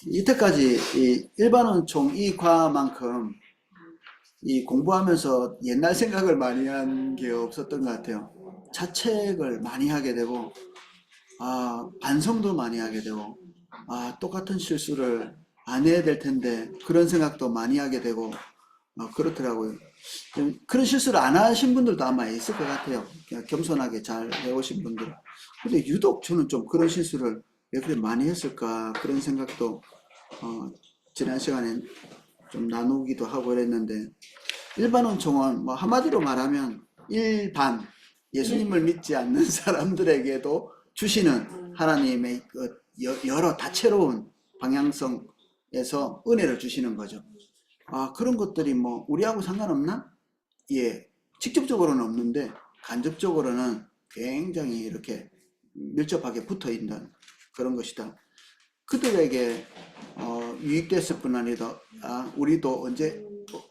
이때까지 이 일반원총 이 과만큼 이 공부하면서 옛날 생각을 많이 한 게 없었던 것 같아요. 자책을 많이 하게 되고, 반성도 많이 하게 되고, 똑같은 실수를 안 해야 될 텐데, 그런 생각도 많이 하게 되고, 그렇더라고요. 그런 실수를 안 하신 분들도 아마 있을 것 같아요. 그냥 겸손하게 잘 해오신 분들. 근데 유독 저는 좀 그런 실수를 왜 그렇게 많이 했을까, 그런 생각도, 지난 시간에 좀 나누기도 하고 그랬는데, 일반원총은 뭐 한마디로 말하면 일반, 예수님을 믿지 않는 사람들에게도 주시는 하나님의 그 여러 다채로운 방향성에서 은혜를 주시는 거죠. 그런 것들이 뭐 우리하고 상관없나? 예, 직접적으로는 없는데 간접적으로는 굉장히 이렇게 밀접하게 붙어 있는 그런 것이다. 그들에게 유익됐을 뿐 아니라 우리도 언제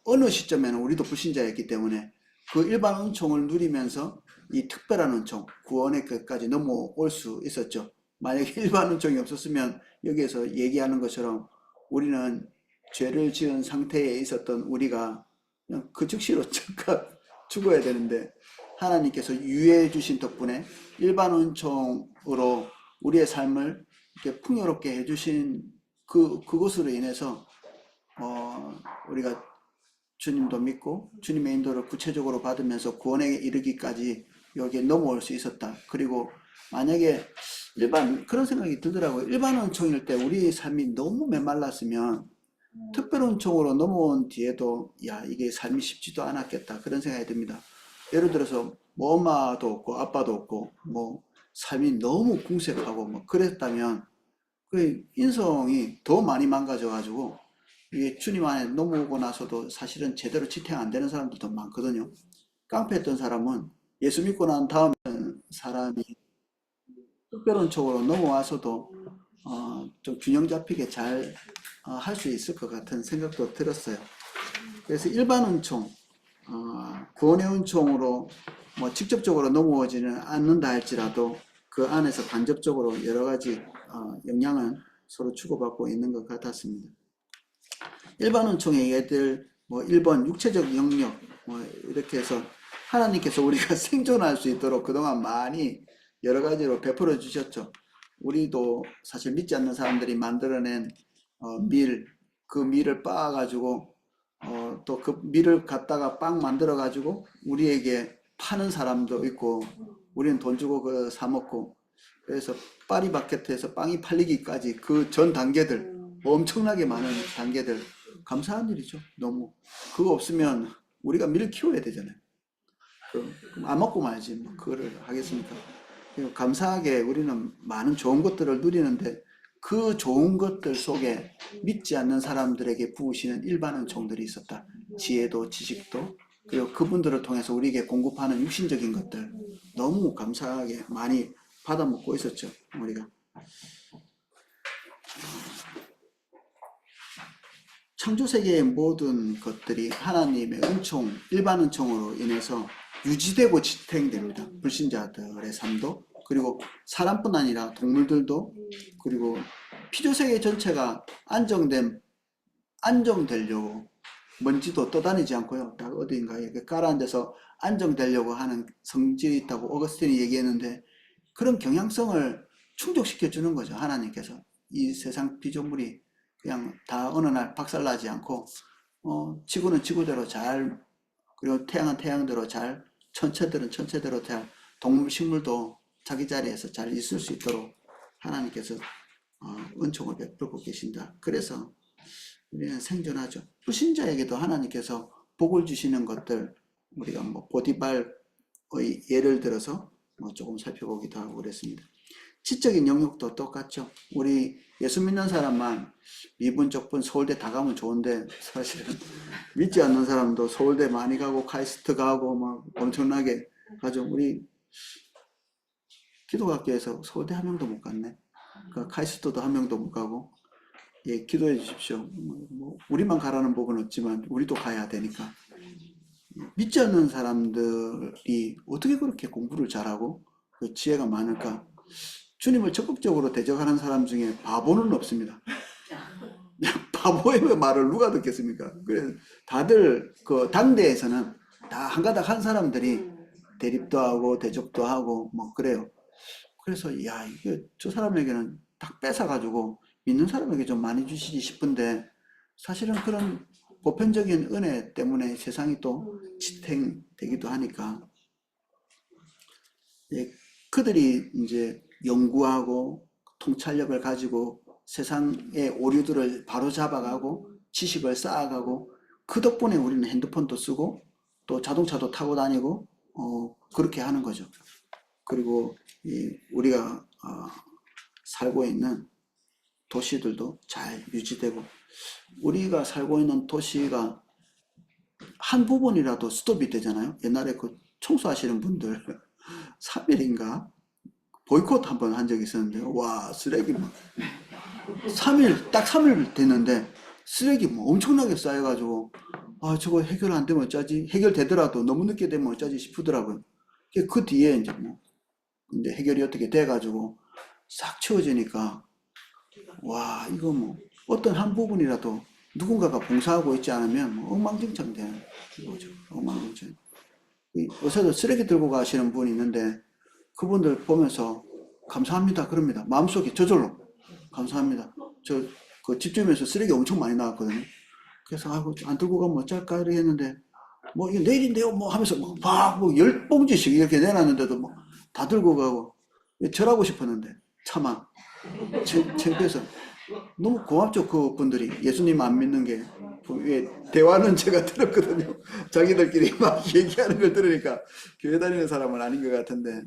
어느 시점에는 우리도 불신자였기 때문에 그 일반 은총을 누리면서 이 특별한 은총 구원의 끝까지 넘어올 수 있었죠. 만약에 일반 은총이 없었으면 여기에서 얘기하는 것처럼 우리는 죄를 지은 상태에 있었던 우리가 그냥 그 즉시로 즉각 죽어야 되는데 하나님께서 유예해 주신 덕분에 일반 은총으로 우리의 삶을 이렇게 풍요롭게 해주신 그것으로 인해서 우리가 주님도 믿고 주님의 인도를 구체적으로 받으면서 구원에 이르기까지 여기에 넘어올 수 있었다. 그리고 만약에 그런 생각이 들더라고요. 일반 은총일 때 우리의 삶이 너무 메말랐으면 특별 은총으로 넘어온 뒤에도 이게 삶이 쉽지도 않았겠다. 그런 생각이 듭니다. 예를 들어서 뭐 엄마도 없고 아빠도 없고 뭐 삶이 너무 궁색하고 뭐 그랬다면 그 인성이 더 많이 망가져가지고 이게 주님 안에 넘어오고 나서도 사실은 제대로 지탱 안 되는 사람들도 많거든요. 깡패했던 사람은 예수 믿고 난 다음에 사람이 특별한 쪽으로 넘어와서도 좀 균형 잡히게 잘 할 수 있을 것 같은 생각도 들었어요. 그래서 일반 은총, 구원의 은총으로 뭐 직접적으로 넘어오지는 않는다 할지라도 그 안에서 간접적으로 여러 가지 영향을 서로 주고받고 있는 것 같았습니다. 일반 은총의 예들, 뭐 1번 육체적 영역, 뭐 이렇게 해서 하나님께서 우리가 생존할 수 있도록 그동안 많이 여러 가지로 베풀어 주셨죠. 우리도 사실 믿지 않는 사람들이 만들어낸 그 밀을 빻아가지고 또 그 밀을 갖다가 빵 만들어가지고 우리에게 파는 사람도 있고 우리는 돈 주고 그 사 먹고 그래서 파리바게트에서 빵이 팔리기까지 그 전 단계들 엄청나게 많은 단계들 감사한 일이죠. 너무 그거 없으면 우리가 밀을 키워야 되잖아요. 그럼 안 먹고 말지 뭐 그거를 하겠습니까? 감사하게 우리는 많은 좋은 것들을 누리는데 그 좋은 것들 속에 믿지 않는 사람들에게 부으시는 일반 은총들이 있었다. 지혜도 지식도 그리고 그분들을 통해서 우리에게 공급하는 육신적인 것들 너무 감사하게 많이 받아 먹고 있었죠. 우리가 창조세계의 모든 것들이 하나님의 은총, 일반 은총으로 인해서 유지되고 지탱됩니다. 불신자들의 삶도 그리고 사람뿐 아니라 동물들도 그리고 피조세계 전체가 안정되려고 먼지도 떠다니지 않고요. 딱 어딘가에 깔아앉아서 안정되려고 하는 성질이 있다고 어거스틴이 얘기했는데 그런 경향성을 충족시켜 주는 거죠. 하나님께서 이 세상 피조물이 그냥 다 어느 날 박살나지 않고 지구는 지구대로 잘 그리고 태양은 태양대로 잘 천체들은 천체대로 잘 동물 식물도 자기 자리에서 잘 있을 수 있도록 하나님께서 은총을 베풀고 계신다. 그래서 우리는 생존하죠. 불신자에게도 하나님께서 복을 주시는 것들 우리가 뭐 보디발의 예를 들어서 뭐 조금 살펴보기도 하고 그랬습니다. 지적인 영역도 똑같죠. 우리 예수 믿는 사람만 미분, 적분, 서울대 다 가면 좋은데 사실은 믿지 않는 사람도 서울대 많이 가고 카이스트 가고 막 엄청나게 가죠. 우리 기독학교에서 서울대 한 명도 못 갔네. 카이스트도 한 명도 못 가고 예, 기도해 주십시오. 뭐 우리만 가라는 법은 없지만 우리도 가야 되니까. 믿지 않는 사람들이 어떻게 그렇게 공부를 잘하고 그 지혜가 많을까? 주님을 적극적으로 대적하는 사람 중에 바보는 없습니다. 바보의 말을 누가 듣겠습니까? 그래 다들 그 당대에서는 다 한가닥 한 사람들이 대립도 하고 대적도 하고 뭐 그래요. 그래서 야 이게 저 사람에게는 딱 뺏어가지고 믿는 사람에게 좀 많이 주시지 싶은데 사실은 그런 보편적인 은혜 때문에 세상이 또 지탱되기도 하니까 예, 그들이 이제 연구하고 통찰력을 가지고 세상의 오류들을 바로잡아가고 지식을 쌓아가고 그 덕분에 우리는 핸드폰도 쓰고 또 자동차도 타고 다니고 그렇게 하는 거죠. 그리고 우리가 살고 있는 도시들도 잘 유지되고 우리가 살고 있는 도시가 한 부분이라도 스톱이 되잖아요. 옛날에 그 청소하시는 분들 3일인가 보이콧 한 번 한 적이 있었는데 와 쓰레기 막 3일 딱 3일 됐는데 쓰레기 뭐 엄청나게 쌓여가지고 아 저거 해결 안 되면 어쩌지 해결되더라도 너무 늦게 되면 어쩌지 싶더라고요. 그 뒤에 이제 뭐 이제 해결이 어떻게 돼가지고 싹 치워지니까 와 이거 뭐 어떤 한 부분이라도 누군가가 봉사하고 있지 않으면 뭐 엉망진창 되는 거죠. 엉망진창. 요새도 쓰레기 들고 가시는 분이 있는데 그분들 보면서 감사합니다 그럽니다. 마음속에 저절로 감사합니다. 저 그 집주면서 쓰레기 엄청 많이 나왔거든요. 그래서 아이고 안 들고 가면 어쩔까 이렇게 했는데 뭐 이거 내일인데요 뭐 하면서 막뭐 10봉지씩 이렇게 내놨는데도 뭐 다 들고 가고 절하고 싶었는데 차마 창피해서 너무 고맙죠 그분들이. 예수님 안 믿는 게 대화는 제가 들었거든요. 자기들끼리 막 얘기하는 걸 들으니까 교회 다니는 사람은 아닌 것 같은데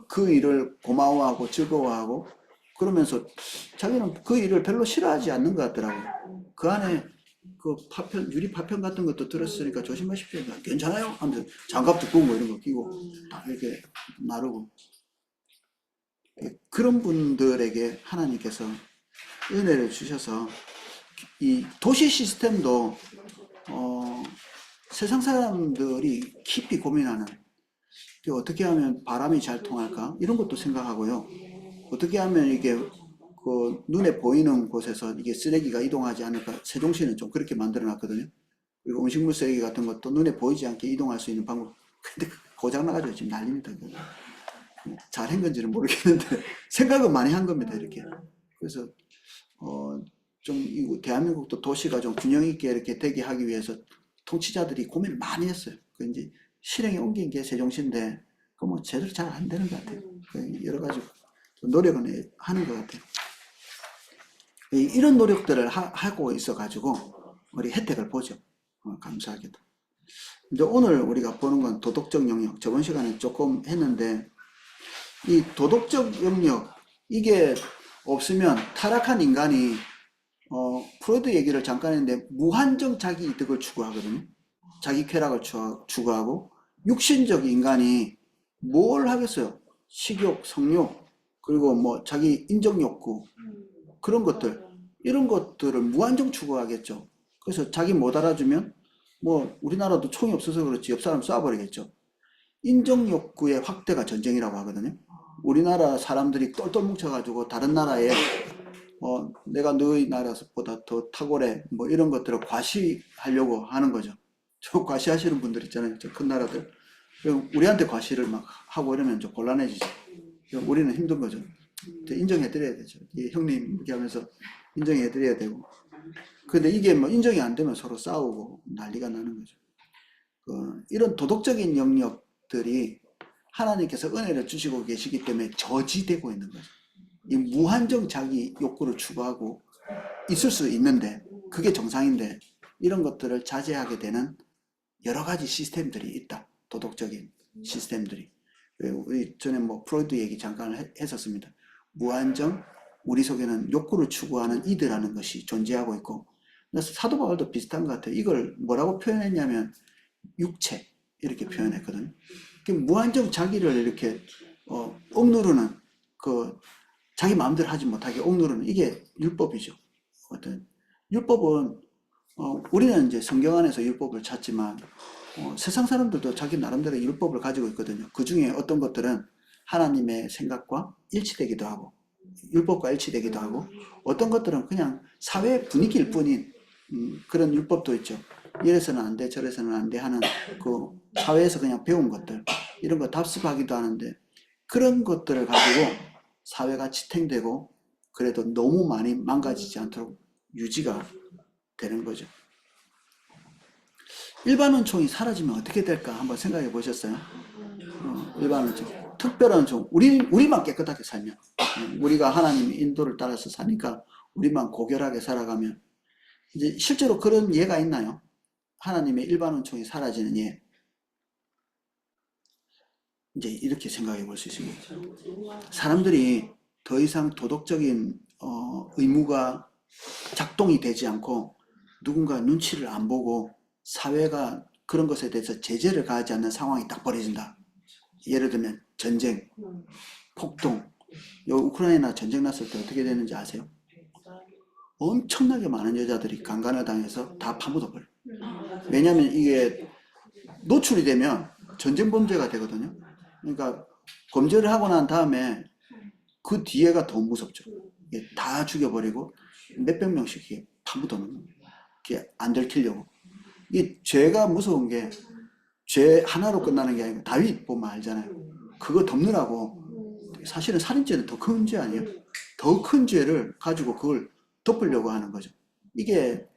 그 일을 고마워하고 즐거워하고 그러면서 자기는 그 일을 별로 싫어하지 않는 것 같더라고요. 그 안에 그 파편 유리 파편 같은 것도 들었으니까 조심하십시오. 괜찮아요? 하면서 장갑도 끼고 뭐 이런 거 끼고 다 이렇게 나르고 그런 분들에게 하나님께서 은혜를 주셔서 이 도시 시스템도 세상 사람들이 깊이 고민하는 어떻게 하면 바람이 잘 통할까 이런 것도 생각하고요. 어떻게 하면 이게 그 눈에 보이는 곳에서 이게 쓰레기가 이동하지 않을까. 세종시는 좀 그렇게 만들어 놨거든요. 그리고 음식물 쓰레기 같은 것도 눈에 보이지 않게 이동할 수 있는 방법. 근데 고장 나가지고 지금 난립니다. 잘한 건지는 모르겠는데 생각은 많이 한 겁니다. 이렇게. 그래서 좀 대한민국도 도시가 좀 균형 있게 이렇게 되게 하기 위해서 통치자들이 고민을 많이 했어요. 그 이제 실행에 옮긴 게 세종시인데 그 뭐 제대로 잘 안 되는 것 같아요. 여러 가지 노력은 하는 것 같아요. 이런 노력들을 하고 있어가지고 우리 혜택을 보죠. 감사하게도. 이제 오늘 우리가 보는 건 도덕적 영역. 저번 시간에 조금 했는데 이 도덕적 영역 이게 없으면 타락한 인간이 프로이드 얘기를 잠깐 했는데 무한정 자기 이득을 추구하거든요. 자기 쾌락을 추구하고 육신적 인간이 뭘 하겠어요? 식욕, 성욕, 그리고 뭐 자기 인정 욕구 그런 것들 이런 것들을 무한정 추구하겠죠. 그래서 자기 못 알아주면 뭐 우리나라도 총이 없어서 그렇지 옆 사람 쏴버리겠죠. 인정 욕구의 확대가 전쟁이라고 하거든요. 우리나라 사람들이 똘똘 뭉쳐가지고 다른 나라에 내가 너희 나라보다 더 탁월해 뭐 이런 것들을 과시하려고 하는 거죠. 저 과시하시는 분들 있잖아요. 저 큰 나라들. 우리한테 과시를 막 하고 이러면 좀 곤란해지죠. 우리는 힘든 거죠. 인정해드려야 되죠. 형님 이렇게 하면서 인정해드려야 되고. 근데 이게 뭐 인정이 안 되면 서로 싸우고 난리가 나는 거죠. 이런 도덕적인 영역들이 하나님께서 은혜를 주시고 계시기 때문에 저지되고 있는 거죠. 이 무한정 자기 욕구를 추구하고 있을 수 있는데 그게 정상인데 이런 것들을 자제하게 되는 여러 가지 시스템들이 있다. 도덕적인 시스템들이. 우리 전에 뭐 프로이드 얘기 잠깐 했었습니다. 무한정 우리 속에는 욕구를 추구하는 이드라는 것이 존재하고 있고 그래서 사도 바울도 비슷한 것 같아요. 이걸 뭐라고 표현했냐면 육체 이렇게 표현했거든요. 무한정 자기를 이렇게 억누르는 그 자기 마음대로 하지 못하게 억누르는 이게 율법이죠. 어떤 율법은 우리는 이제 성경 안에서 율법을 찾지만 세상 사람들도 자기 나름대로 율법을 가지고 있거든요. 그 중에 어떤 것들은 하나님의 생각과 일치되기도 하고 율법과 일치되기도 하고 어떤 것들은 그냥 사회 분위기일 뿐인 그런 율법도 있죠. 이래서는 안 돼, 저래서는 안 돼 하는 그 사회에서 그냥 배운 것들 이런 거 답습하기도 하는데 그런 것들을 가지고 사회가 지탱되고 그래도 너무 많이 망가지지 않도록 유지가 되는 거죠. 일반 은총이 사라지면 어떻게 될까 한번 생각해 보셨어요? 일반 은총. 특별한 은총. 우리만 깨끗하게 살면. 우리가 하나님의 인도를 따라서 사니까 우리만 고결하게 살아가면. 이제 실제로 그런 예가 있나요? 하나님의 일반 은총이 사라지는 예. 이제 이렇게 생각해 볼 수 있습니다. 사람들이 더 이상 도덕적인 의무가 작동이 되지 않고 누군가 눈치를 안 보고 사회가 그런 것에 대해서 제재를 가하지 않는 상황이 딱 벌어진다. 예를 들면 전쟁, 폭동. 요 우크라이나 전쟁 났을 때 어떻게 되는지 아세요? 엄청나게 많은 여자들이 강간을 당해서 다 파묻어 버려요. 왜냐하면 이게 노출이 되면 전쟁 범죄가 되거든요. 그러니까 범죄를 하고 난 다음에 그 뒤에가 더 무섭죠. 다 죽여버리고 몇백 명씩 이렇게 파묻어 놓는 게 안 들키려고. 이 죄가 무서운 게 죄 하나로 끝나는 게 아니고 다윗 보면 알잖아요. 그거 덮느라고 사실은 살인죄는 더 큰 죄 아니에요? 더 큰 죄를 가지고 그걸 덮으려고 하는 거죠. 이게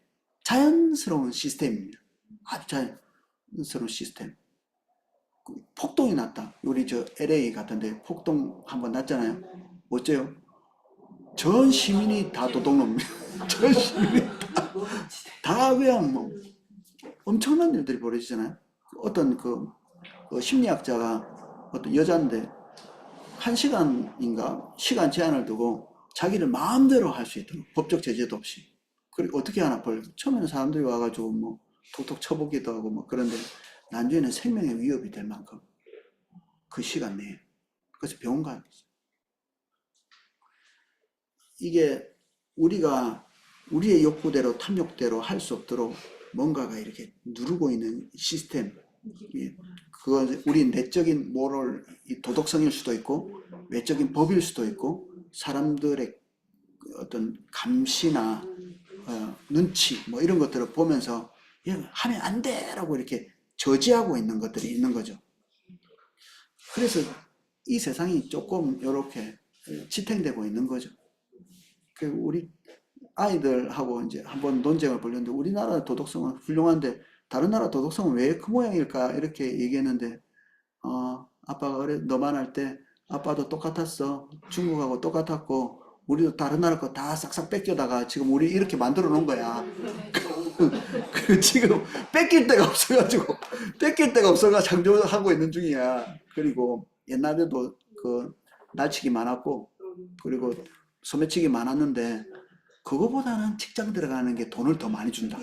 자연스러운 시스템입니다. 아주 자연스러운 시스템. 폭동이 났다. 우리 저 LA 같은데 폭동 한번 났잖아요. 어째요? 전 시민이 다 도둑놈입니다. 전 시민이 다 그냥 뭐 엄청난 일들이 벌어지잖아요. 어떤 그 심리학자가 어떤 여자인데 1시간인가 시간 제한을 두고 자기를 마음대로 할 수 있도록 법적 제재도 없이 그리고 어떻게 하나 처음에는 사람들이 와가지고 뭐 톡톡 쳐보기도 하고 뭐 그런데 나중에는 생명의 위협이 될 만큼 그 시간 내에 그래서 병원 가는 거죠. 이게 우리가 우리의 욕구대로 탐욕대로 할 수 없도록 뭔가가 이렇게 누르고 있는 시스템. 그건 우리 내적인 모럴, 도덕성일 수도 있고 외적인 법일 수도 있고 사람들의 어떤 감시나 눈치 뭐 이런 것들을 보면서 하면 안 돼라고 이렇게 저지하고 있는 것들이 있는 거죠. 그래서 이 세상이 조금 이렇게 지탱되고 있는 거죠. 그 우리 아이들하고 이제 한번 논쟁을 벌였는데 우리나라 도덕성은 훌륭한데 다른 나라 도덕성은 왜 그 모양일까 이렇게 얘기했는데 아빠가 그래 너만 할 때 아빠도 똑같았어. 중국하고 똑같았고 우리도 다른 나라 거 다 싹싹 뺏겨다가 지금 우리 이렇게 만들어 놓은 거야. 그 지금 뺏길 데가 없어가 창조하고 있는 중이야. 그리고 옛날에도 그 날치기 많았고 그리고 소매치기 많았는데 그거보다는 직장 들어가는 게 돈을 더 많이 준다.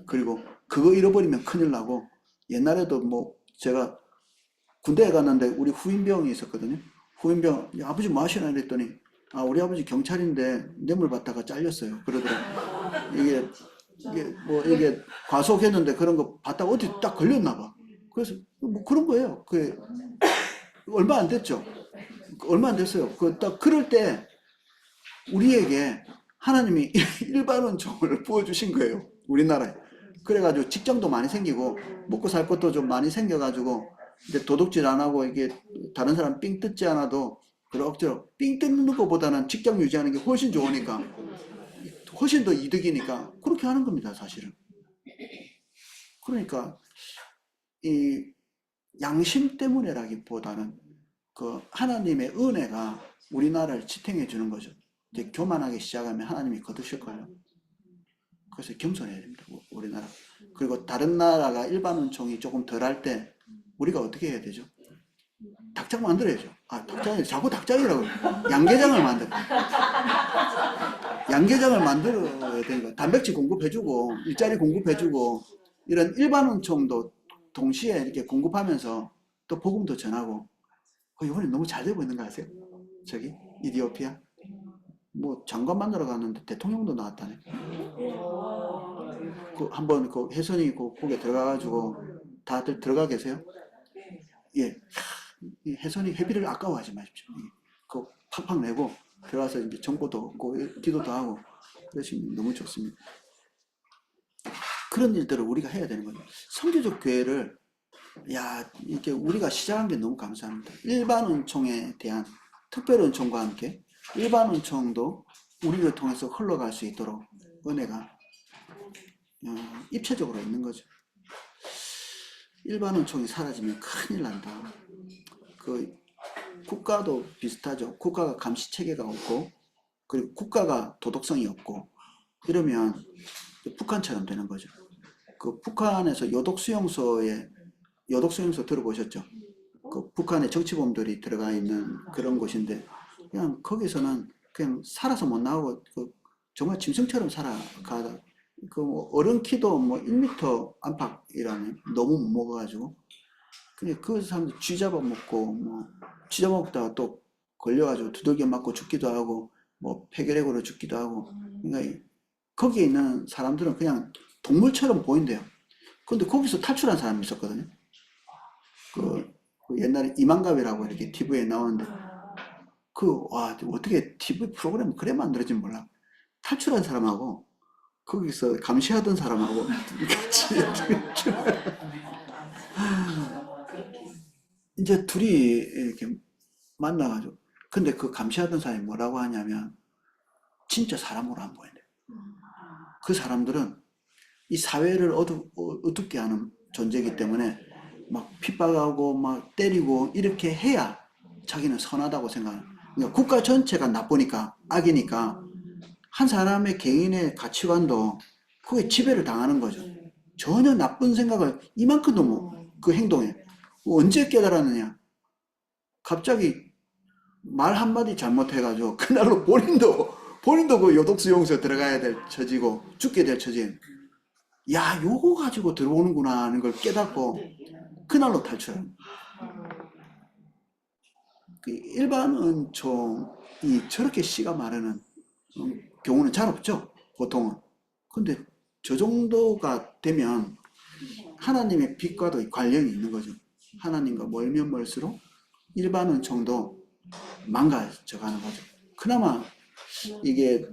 그리고 그거 잃어버리면 큰일 나고 옛날에도 뭐 제가 군대에 갔는데 우리 후임병이 있었거든요. 후임병 아버지 뭐 하시나 그랬더니 우리 아버지 경찰인데 뇌물 받다가 잘렸어요. 그러더라고요. 이게 과속했는데 그런 거 받다가 어디 딱 걸렸나 봐. 그래서 뭐 그런 거예요. 그 얼마 안 됐죠. 얼마 안 됐어요. 그 딱 그럴 때 우리에게 하나님이 일반은 종을 부어주신 거예요. 우리나라에. 그래가지고 직장도 많이 생기고 먹고 살 것도 좀 많이 생겨가지고 이제 도둑질 안 하고 이게 다른 사람 삥 뜯지 않아도 그럭저럭 삥 뜯는 것보다는 직장 유지하는 게 훨씬 좋으니까 훨씬 더 이득이니까 그렇게 하는 겁니다, 사실은. 그러니까 이 양심 때문에라기보다는 그 하나님의 은혜가 우리나라를 지탱해 주는 거죠. 이제 교만하게 시작하면 하나님이 거두실 거예요. 그래서 겸손해야 됩니다, 우리나라. 그리고 다른 나라가 일반 은총이 조금 덜 할 때 우리가 어떻게 해야 되죠? 닭장 만들어야죠. 닭장이 자꾸 닭장이라고. 양계장을 만들어. 양계장을 만들어야 되는 거야. 단백질 공급해주고 일자리 공급해주고 이런 일반 은총도 동시에 이렇게 공급하면서 또 복음도 전하고. 이번에 너무 잘 되고 있는 거 아세요? 저기 이디오피아. 뭐 장관 만나러 갔는데 대통령도 나왔다네. 한번 혜선이 거기에 들어가가지고 다들 들어가 계세요? 예. 이 훼손이 회비를 아까워하지 마십시오. 그거 팍팍 내고 들어와서 이제 정보도 얻고 기도도 하고 그러시면 너무 좋습니다. 그런 일들을 우리가 해야 되는 거죠. 선교적 교회를 이렇게 우리가 시작한 게 너무 감사합니다. 일반은총에 대한 특별은총과 함께 일반은총도 우리를 통해서 흘러갈 수 있도록 은혜가 입체적으로 있는 거죠. 일반은총이 사라지면 큰일 난다. 그 국가도 비슷하죠. 국가가 감시 체계가 없고 그리고 국가가 도덕성이 없고 이러면 북한처럼 되는 거죠. 그 북한에서 요독수용소 들어보셨죠? 그 북한의 정치범들이 들어가 있는 그런 곳인데 그냥 거기서는 그냥 살아서 못 나오고 정말 짐승처럼 살아가다 뭐 어른 키도 뭐 1m 안팎이라는 너무 못 먹어가지고 근데 그 사람들 쥐 잡아먹고 뭐 쥐 잡아먹다가 또 걸려가지고 두들겨 맞고 죽기도 하고 뭐 폐결핵으로 죽기도 하고 그러니까 거기에 있는 사람들은 그냥 동물처럼 보인대요. 근데 거기서 탈출한 사람이 있었거든요. 그 옛날에 이만갑이라고 이렇게 TV에 나오는데 어떻게 TV 프로그램 그래 만들어진 몰라. 탈출한 사람하고 거기서 감시하던 사람하고 같이 이제 둘이 이렇게 만나가지고 근데 그 감시하던 사람이 뭐라고 하냐면 진짜 사람으로 안 보이네. 그 사람들은 이 사회를 어둡게 하는 존재이기 때문에 막 핍박하고 막 때리고 이렇게 해야 자기는 선하다고 생각해요. 그러니까 국가 전체가 나쁘니까 악이니까 한 사람의 개인의 가치관도 그게 지배를 당하는 거죠. 전혀 나쁜 생각을 이만큼도 그 행동에 언제 깨달았느냐. 갑자기 말 한마디 잘못해가지고 그날로 본인도 그 요독수용소에 들어가야 될 처지고 죽게 될 처지. 요거 가지고 들어오는구나 하는 걸 깨닫고 그날로 탈출합니다. 일반 은총이 저렇게 씨가 마르는 경우는 잘 없죠, 보통은. 근데 저 정도가 되면 하나님의 빛과도 관련이 있는 거죠. 하나님과 멀면 멀수록 일반 은총도 망가져가는 거죠. 그나마 이게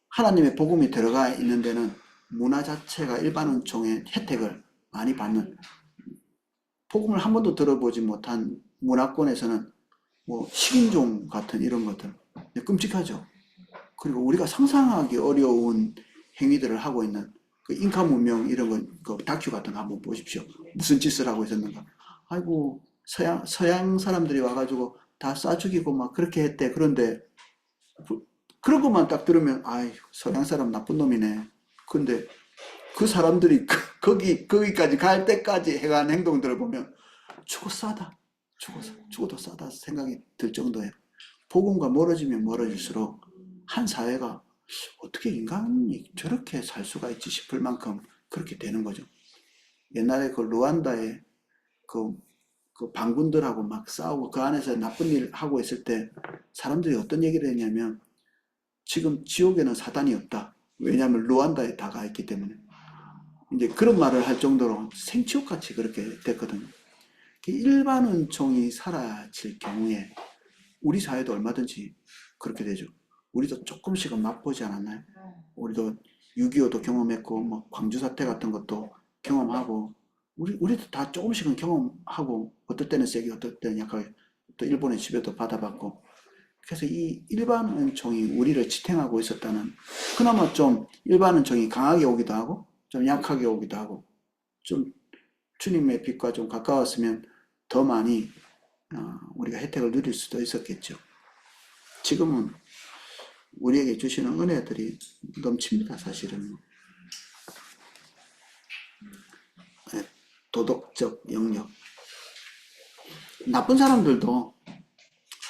하나님의 복음이 들어가 있는 데는 문화 자체가 일반 은총의 혜택을 많이 받는 복음을 한 번도 들어보지 못한 문화권에서는 뭐 식인종 같은 이런 것들 끔찍하죠. 그리고 우리가 상상하기 어려운 행위들을 하고 있는 그 잉카 문명 이런 거 그 다큐 같은 거 한번 보십시오. 무슨 짓을 하고 있었는가. 아이고 서양 사람들이 와가지고 다 쏴 죽이고 막 그렇게 했대. 그런데 그런 것만 딱 들으면 서양 사람 나쁜 놈이네. 근데 그 사람들이 거기까지 갈 때까지 해간 행동들을 보면 죽어도 싸다 생각이 들 정도예요. 복음과 멀어지면 멀어질수록 한 사회가 어떻게 인간이 저렇게 살 수가 있지 싶을 만큼 그렇게 되는 거죠. 옛날에 그 루안다에 그 반군들하고 막 싸우고 그 안에서 나쁜 일 하고 있을 때 사람들이 어떤 얘기를 했냐면 지금 지옥에는 사단이 없다. 왜냐하면 루안다에 다가 있기 때문에. 이제 그런 말을 할 정도로 생지옥같이 그렇게 됐거든요. 일반 은총이 사라질 경우에 우리 사회도 얼마든지 그렇게 되죠. 우리도 조금씩은 맛보지 않았나요? 우리도 6.25도 경험했고 뭐 광주 사태 같은 것도 경험하고 우리도 다 조금씩은 경험하고 어떨 때는 세게 어떨 때는 약하게 또 일본의 지배도 받아봤고 그래서 이 일반 은총이 우리를 지탱하고 있었다는 그나마 좀 일반 은총이 강하게 오기도 하고 좀 약하게 오기도 하고 좀 주님의 빛과 좀 가까웠으면 더 많이 우리가 혜택을 누릴 수도 있었겠죠. 지금은 우리에게 주시는 은혜들이 넘칩니다. 사실은 도덕적 영역 나쁜 사람들도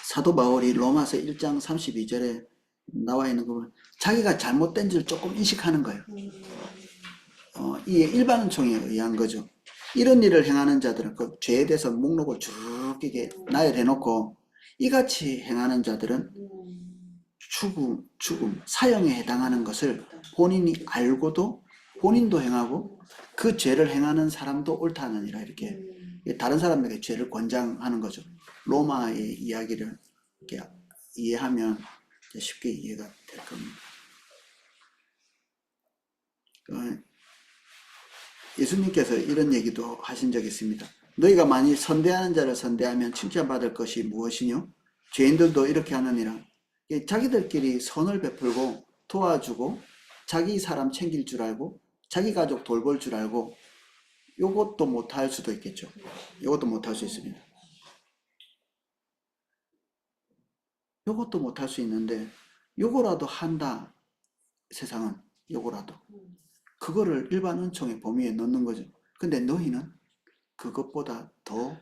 사도 바울이 로마서 1장 32절에 나와 있는 거 보면 자기가 잘못된 줄 조금 인식하는 거예요. 이게 일반 은총에 의한 거죠. 이런 일을 행하는 자들은 그 죄에 대해서 목록을 쭉 이렇게 나열해 놓고 이같이 행하는 자들은 죽음, 사형에 해당하는 것을 본인이 알고도 본인도 행하고 그 죄를 행하는 사람도 옳다느니라 이렇게 다른 사람에게 죄를 권장하는 거죠. 로마의 이야기를 이렇게 이해하면 쉽게 이해가 될 겁니다. 예수님께서 이런 얘기도 하신 적이 있습니다. 너희가 만일 선대하는 자를 선대하면 칭찬받을 것이 무엇이뇨? 죄인들도 이렇게 하느니라. 자기들끼리 선을 베풀고 도와주고 자기 사람 챙길 줄 알고 자기 가족 돌볼 줄 알고 요것도 못할 수도 있겠죠. 요것도 못할 수 있습니다. 요것도 못할 수 있는데 요거라도 한다. 세상은 요거라도. 그거를 일반 은총의 범위에 넣는 거죠. 근데 너희는 그것보다 더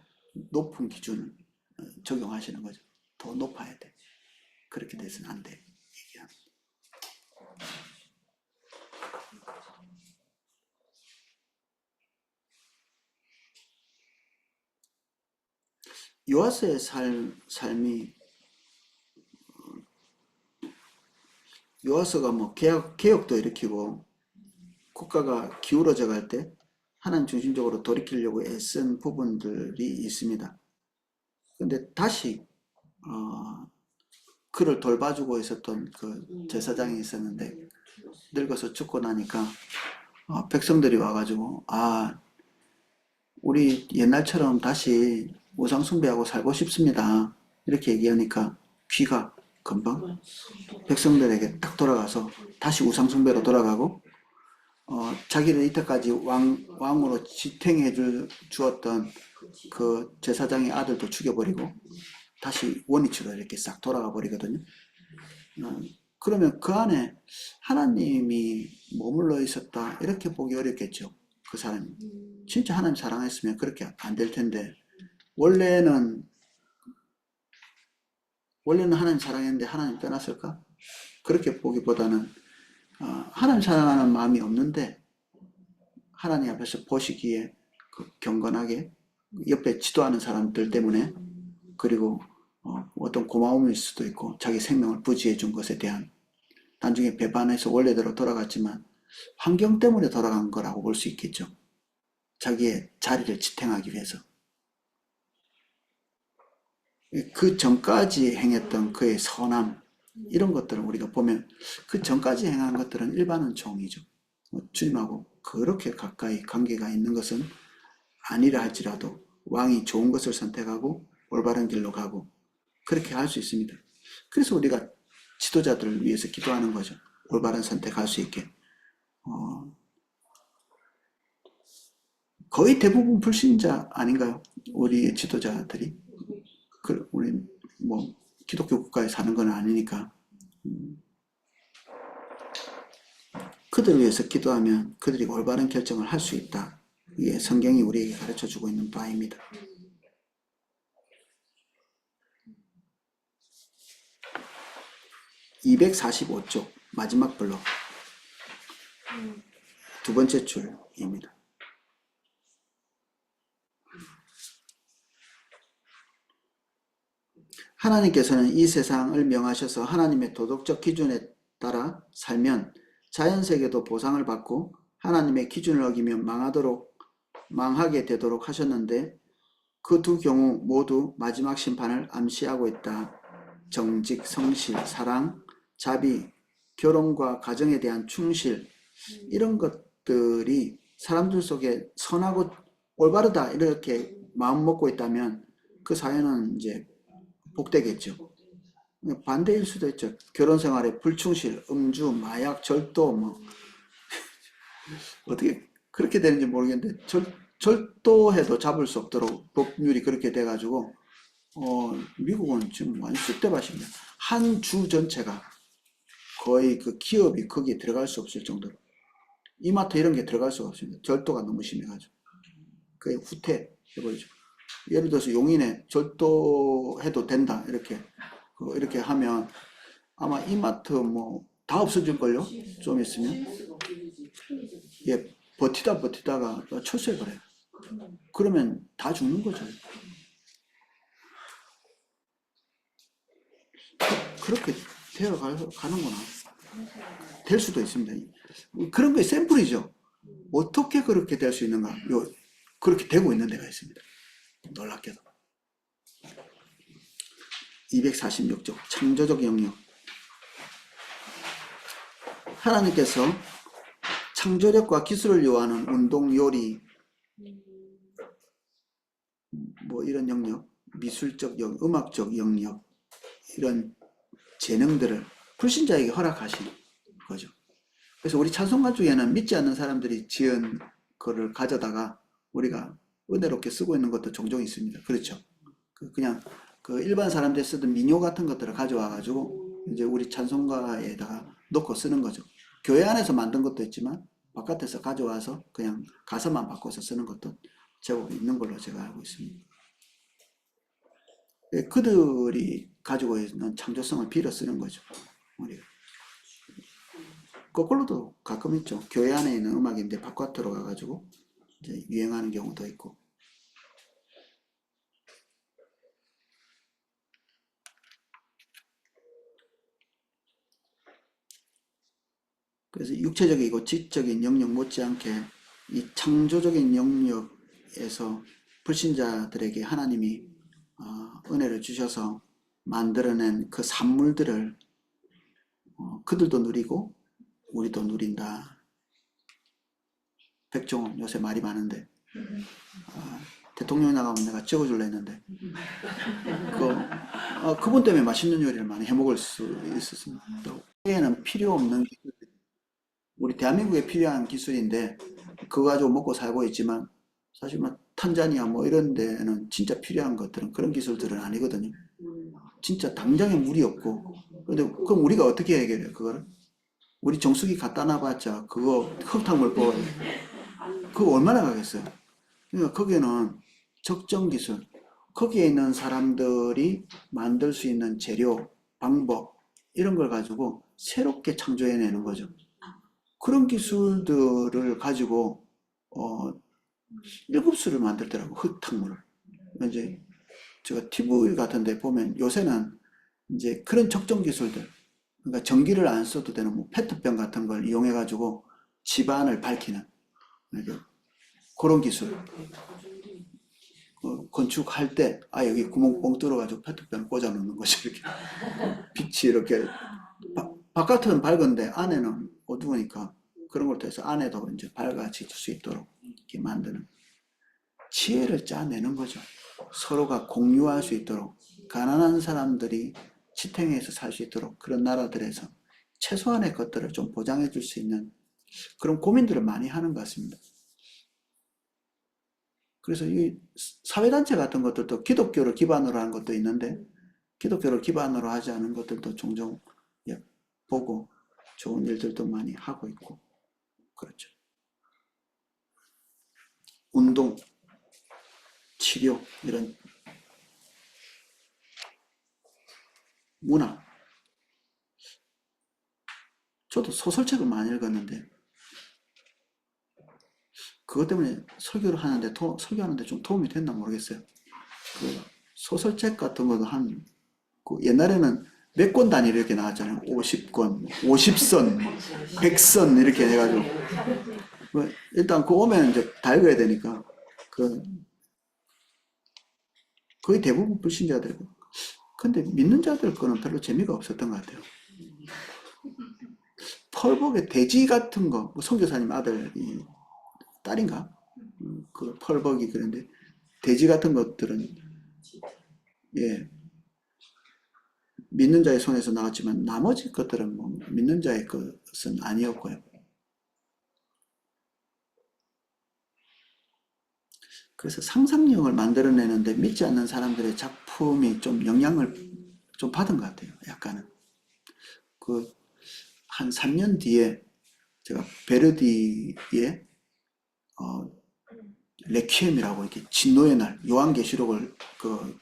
높은 기준을 적용하시는 거죠. 더 높아야 돼. 그렇게 돼서는 안 돼. 얘기합니다. 요아스의 삶이 요아스가 뭐 개혁도 일으키고 국가가 기울어져 갈 때 하나님 중심적으로 돌이키려고 애쓴 부분들이 있습니다. 근데 다시 그를 돌봐주고 있었던 그 제사장이 있었는데 늙어서 죽고 나니까 백성들이 와가지고 우리 옛날처럼 다시 우상 숭배하고 살고 싶습니다. 이렇게 얘기하니까 귀가 금방 백성들에게 딱 돌아가서 다시 우상 숭배로 돌아가고 자기를 이때까지 왕으로 지탱해 주었던 그 제사장의 아들도 죽여버리고 다시 원위치로 이렇게 싹 돌아가 버리거든요. 그러면 그 안에 하나님이 머물러 있었다 이렇게 보기 어렵겠죠. 그 사람이 진짜 하나님 사랑했으면 그렇게 안 될 텐데 원래는 하나님 사랑했는데 하나님 떠났을까? 그렇게 보기보다는 하나님 사랑하는 마음이 없는데 하나님 앞에서 보시기에 경건하게 옆에 지도하는 사람들 때문에 그리고 어떤 고마움일 수도 있고 자기 생명을 부지해 준 것에 대한 나중에 배반해서 원래대로 돌아갔지만 환경 때문에 돌아간 거라고 볼 수 있겠죠. 자기의 자리를 지탱하기 위해서. 그 전까지 행했던 그의 선함 이런 것들을 우리가 보면 그 전까지 행한 것들은 일반 은총이죠. 주님하고 그렇게 가까이 관계가 있는 것은 아니라 할지라도 왕이 좋은 것을 선택하고 올바른 길로 가고 그렇게 할 수 있습니다. 그래서 우리가 지도자들을 위해서 기도하는 거죠. 올바른 선택할 수 있게. 거의 대부분 불신자 아닌가요? 우리 지도자들이. 우리 뭐 기독교 국가에 사는 건 아니니까. 그들을 위해서 기도하면 그들이 올바른 결정을 할 수 있다. 이게 성경이 우리에게 가르쳐주고 있는 바입니다. (245쪽) 마지막 블록 두 번째 줄입니다. 하나님께서는 이 세상을 명하셔서 하나님의 도덕적 기준에 따라 살면 자연세계도 보상을 받고 하나님의 기준을 어기면 망하게 되도록 하셨는데 그 두 경우 모두 마지막 심판을 암시하고 있다. 정직, 성실, 사랑, 자비, 결혼과 가정에 대한 충실 이런 것들이 사람들 속에 선하고 올바르다 이렇게 마음 먹고 있다면 그 사회는 이제 복되겠죠. 반대일 수도 있죠. 결혼 생활에 불충실, 음주, 마약, 절도 뭐 어떻게 그렇게 되는지 모르겠는데 절도해도 잡을 수 없도록 법률이 그렇게 돼가지고 미국은 지금 완전 쑥대밭입니다. 한 주 전체가 거의 그 기업이 거기에 들어갈 수 없을 정도로 이마트 이런 게 들어갈 수가 없습니다. 절도가 너무 심해가지고 그게 후퇴해버리죠. 예를 들어서 용인에 절도해도 된다 이렇게 하면 아마 이마트 뭐 다 없어질걸요? 좀 있으면. 예, 버티다가 철수해버려요. 그러면 다 죽는 거죠. 그렇게 되어 가는구나. 될 수도 있습니다. 그런 게 샘플이죠. 어떻게 그렇게 될 수 있는가? 그렇게 되고 있는 데가 있습니다. 놀랍게도. 246쪽 창조적 영역. 하나님께서 창조력과 기술을 요하는 운동, 요리, 뭐 이런 영역, 미술적 영역, 음악적 영역, 이런 재능들을 불신자에게 허락하신 거죠. 그래서 우리 찬송가 중에는 믿지 않는 사람들이 지은 거를 가져다가 우리가 은혜롭게 쓰고 있는 것도 종종 있습니다. 그렇죠. 그냥 그 일반 사람들이 쓰던 민요 같은 것들을 가져와 가지고 이제 우리 찬송가에다가 넣고 쓰는 거죠. 교회 안에서 만든 것도 있지만 바깥에서 가져와서 그냥 가사만 바꿔서 쓰는 것도 제법 있는 걸로 제가 알고 있습니다. 그들이 가지고 있는 창조성을 빌어 쓰는 거죠. 우리가. 거꾸로도 가끔 있죠. 교회 안에 있는 음악인데 바깥으로 가가지고 이제 유행하는 경우도 있고. 그래서 육체적이고 지적인 영역 못지않게 이 창조적인 영역에서 불신자들에게 하나님이 은혜를 주셔서 만들어낸 그 산물들을 그들도 누리고 우리도 누린다. 백종원 요새 말이 많은데 대통령이 나가면 내가 찍어줄라 했는데 그분 때문에 맛있는 요리를 많이 해먹을 수 있었습니다. 에는 필요 없는 기술, 우리 대한민국에 필요한 기술인데 그거 가지고 먹고 살고 있지만 사실 뭐 탄자니아 뭐 이런 데는 진짜 필요한 것들은 그런 기술들은 아니거든요. 진짜 당장에 물이 없고. 근데 그럼 우리가 어떻게 해결해요 그거를? 우리 정수기 갖다 놔봤자 그거 흙탕물 뽑아요. 그거 얼마나 가겠어요? 그러니까 거기에는 적정 기술, 거기에 있는 사람들이 만들 수 있는 재료, 방법 이런 걸 가지고 새롭게 창조해내는 거죠. 그런 기술들을 가지고 일곱수를 만들더라고. 흙탕물을. 이제 제가 TV 같은 데 보면 요새는 이제 그런 적정 기술들, 그러니까 전기를 안 써도 되는 뭐 페트병 같은 걸 이용해 가지고 집안을 밝히는 그런 기술. 건축할 때 여기 구멍 뻥 뚫어가지고 페트병 꽂아 놓는 거죠. 이렇게 빛이 이렇게 바깥은 밝은데 안에는 어두우니까 그런 걸 통해서 안에도 이제 밝아질 수 있도록 이렇게 만드는 지혜를 짜내는 거죠. 서로가 공유할 수 있도록 가난한 사람들이 지탱해서 살 수 있도록 그런 나라들에서 최소한의 것들을 좀 보장해 줄 수 있는 그런 고민들을 많이 하는 것 같습니다. 그래서 이 사회단체 같은 것들도 기독교를 기반으로 하는 것도 있는데 기독교를 기반으로 하지 않은 것들도 종종 보고 좋은 일들도 많이 하고 있고 그렇죠. 운동, 치료 이런 문화. 저도 소설책을 많이 읽었는데 그것 때문에 설교를 하는데 설교하는데 좀 도움이 됐나 모르겠어요. 그 소설책 같은 것도 옛날에는 몇 권 단위로 이렇게 나왔잖아요. 50권, 50선, 100선 이렇게 해가지고 일단 그 오면 이제 다 읽어야 되니까 거의 대부분 불신자들이고. 근데 믿는 자들 거는 별로 재미가 없었던 것 같아요. 펄복의 돼지 같은 거, 선교사님 아들이 딸인가? 그 펄벅이 그런데 돼지 같은 것들은 믿는 자의 손에서 나왔지만 나머지 것들은 뭐 믿는 자의 것은 아니었고요. 그래서 상상력을 만들어내는데 믿지 않는 사람들의 작품이 좀 영향을 좀 받은 것 같아요. 약간은. 한 3년 뒤에 제가 베르디의 레퀴엠이라고 이렇게 진노의 날, 요한계시록을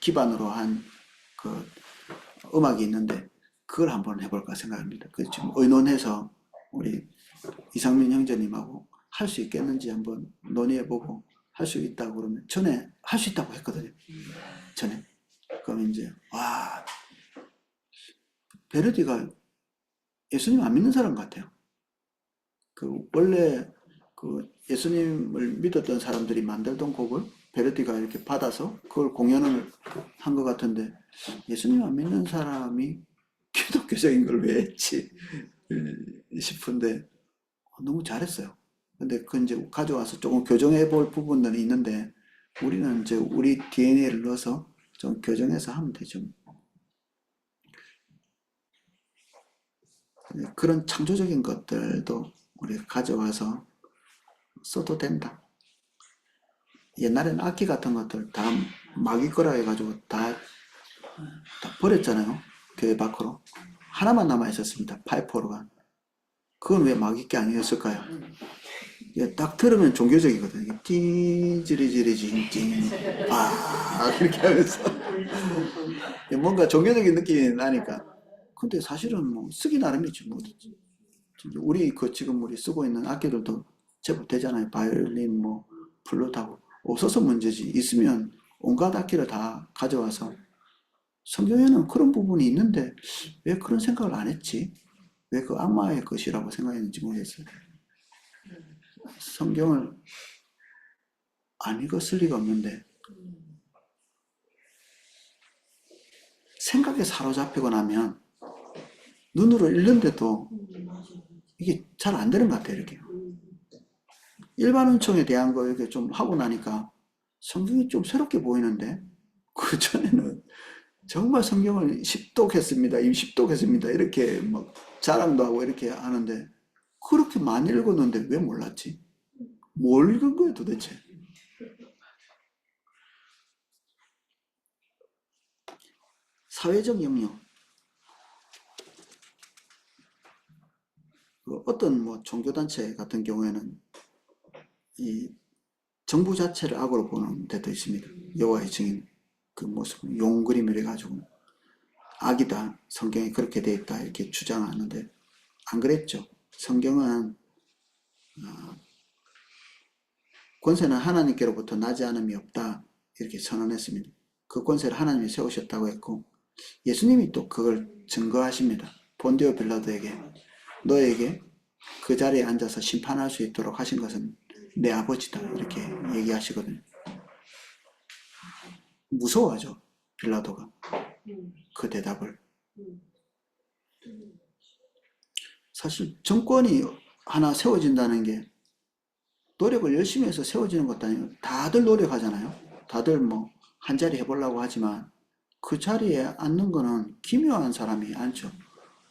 기반으로 한 음악이 있는데 그걸 한번 해볼까 생각합니다. 지금 의논해서 우리 이상민 형제님하고 할 수 있겠는지 한번 논의해보고 할 수 있다고 그러면 전에 할 수 있다고 했거든요. 전에. 그럼 이제 베르디가 예수님 안 믿는 사람 같아요. 원래 예수님을 믿었던 사람들이 만들던 곡을 베르디가 이렇게 받아서 그걸 공연을 한 것 같은데, 예수님 안 믿는 사람이 기독교적인 걸 왜 했지 싶은데 너무 잘했어요. 근데 그 이제 가져와서 조금 교정해 볼 부분들이 있는데, 우리는 이제 우리 DNA를 넣어서 좀 교정해서 하면 되죠. 그런 창조적인 것들도 우리가 가져와서 써도 된다. 옛날에는 악기 같은 것들 다 마귀 거라 해가지고 다 버렸잖아요. 교회 밖으로. 하나만 남아 있었습니다. 파이프오르가. 그건 왜 마귀 게 아니었을까요? 이게 딱 들으면 종교적이거든요. 찌지리지리징징 이렇게 하면서 뭔가 종교적인 느낌이 나니까. 근데 사실은 뭐 쓰기 나름이지 뭐. 우리 지금 우리 쓰고 있는 악기들도 제법 되잖아요. 바이올린 뭐 플룻하고 없어서 문제지. 있으면 온갖 악기를 다 가져와서. 성경에는 그런 부분이 있는데 왜 그런 생각을 안 했지? 왜 그 악마의 것이라고 생각했는지 모르겠어요. 성경을 안 읽었을 리가 없는데 생각에 사로잡히고 나면 눈으로 읽는데도 이게 잘 안 되는 것 같아요. 이렇게 일반 은총에 대한 거 이렇게 좀 하고 나니까 성경이 좀 새롭게 보이는데, 그 전에는 정말 성경을 십독했습니다, 임십독했습니다 이렇게 막 자랑도 하고 이렇게 하는데, 그렇게 많이 읽었는데 왜 몰랐지? 뭘 읽은 거예요 도대체? 사회적 영역. 어떤 뭐 종교단체 같은 경우에는 이 정부 자체를 악으로 보는 데도 있습니다. 여호와의 증인 그 모습, 용 그림을 해가지고 악이다, 성경에 그렇게 돼 있다 이렇게 주장하는데, 안 그랬죠. 성경은 권세는 하나님께로부터 나지 않음이 없다 이렇게 선언했습니다. 그 권세를 하나님이 세우셨다고 했고, 예수님이 또 그걸 증거하십니다. 본디오 빌라도에게 너에게 그 자리에 앉아서 심판할 수 있도록 하신 것은 내 아버지다 이렇게 얘기하시거든요. 무서워하죠 빌라도가 그 대답을. 사실 정권이 하나 세워진다는 게 노력을 열심히 해서 세워지는 것도 아니고, 다들 노력하잖아요. 다들 뭐 한 자리 해보려고 하지만 그 자리에 앉는 거는 기묘한 사람이 앉죠.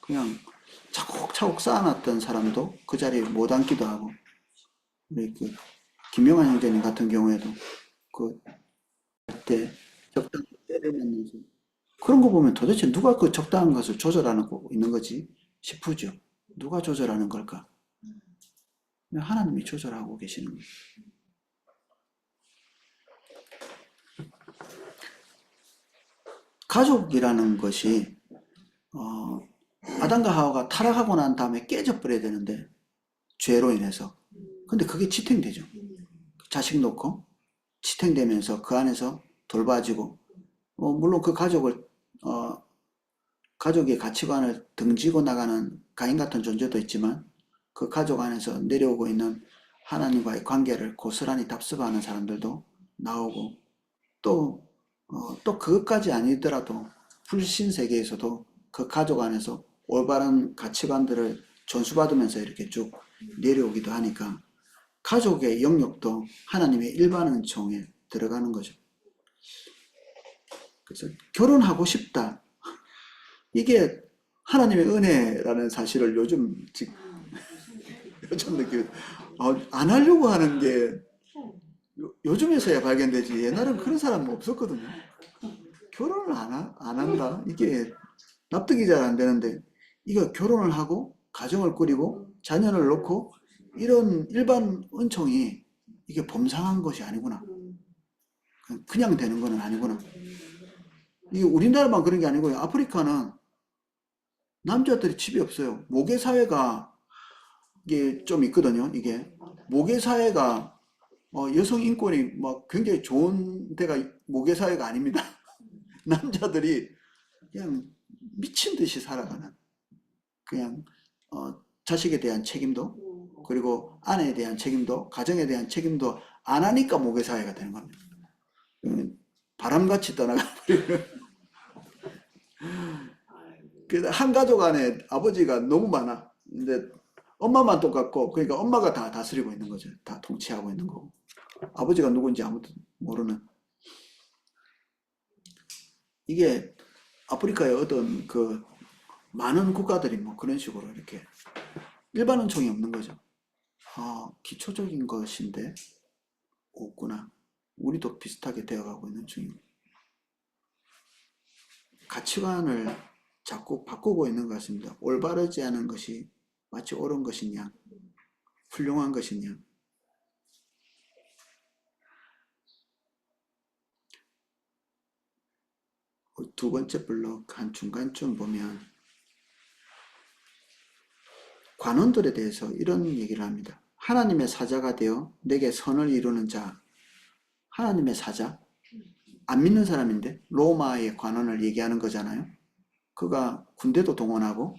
그냥 차곡차곡 쌓아놨던 사람도 그 자리에 못 앉기도 하고, 우리 그 김영환 형제님 같은 경우에도 그때 적당히 때려내면서 그런 거 보면 도대체 누가 그 적당한 것을 조절하고 있는 거지 싶으죠. 누가 조절하는 걸까? 하나님이 조절하고 계시는 거예요. 가족이라는 것이 아담과 하와가 타락하고 난 다음에 깨져버려야 되는데, 죄로 인해서. 근데 그게 지탱되죠. 자식 놓고 지탱되면서 그 안에서 돌봐지고, 물론 그 가족의 가치관을 등지고 나가는 가인 같은 존재도 있지만, 그 가족 안에서 내려오고 있는 하나님과의 관계를 고스란히 답습하는 사람들도 나오고, 또 그것까지 아니더라도 불신 세계에서도 그 가족 안에서 올바른 가치관들을 전수받으면서 이렇게 쭉 내려오기도 하니까, 가족의 영역도 하나님의 일반 은총에 들어가는 거죠. 그래서 결혼하고 싶다, 이게 하나님의 은혜라는 사실을 요즘 느끼고, 안 하려고 하는 게 요즘에서야 발견되지, 옛날엔 그런 사람은 없었거든요. 결혼을 안 한다? 이게 납득이 잘 안 되는데, 이거 결혼을 하고 가정을 꾸리고 자녀를 놓고 이런 일반 은총이 이게 범상한 것이 아니구나. 그냥 되는 거는 아니구나. 이게 우리나라만 그런 게 아니고요. 아프리카는 남자들이 집이 없어요. 모계 사회가 이게 좀 있거든요. 이게 모계 사회가 여성 인권이 막 굉장히 좋은 데가 모계 사회가 아닙니다. 남자들이 그냥 미친 듯이 살아가는, 그냥 자식에 대한 책임도, 그리고 아내에 대한 책임도, 가정에 대한 책임도 안 하니까 모계 사회가 되는 겁니다. 바람같이 떠나가 버리는. 그래서 한 가족 안에 아버지가 너무 많아. 근데 엄마만 똑같고, 그러니까 엄마가 다 다스리고 있는 거죠. 다 통치하고 있는 거고. 아버지가 누군지 아무도 모르는. 이게 아프리카의 어떤 그 많은 국가들이 뭐 그런 식으로 이렇게 일반 은총이 없는 거죠. 아, 기초적인 것인데 없구나. 우리도 비슷하게 되어가고 있는 중이고. 가치관을 자꾸 바꾸고 있는 것 같습니다. 올바르지 않은 것이 마치 옳은 것이냐, 훌륭한 것이냐. 두 번째 블록 한 중간쯤 보면 관원들에 대해서 이런 얘기를 합니다. 하나님의 사자가 되어 내게 선을 이루는 자. 하나님의 사자? 안 믿는 사람인데 로마의 관원을 얘기하는 거잖아요. 그가 군대도 동원하고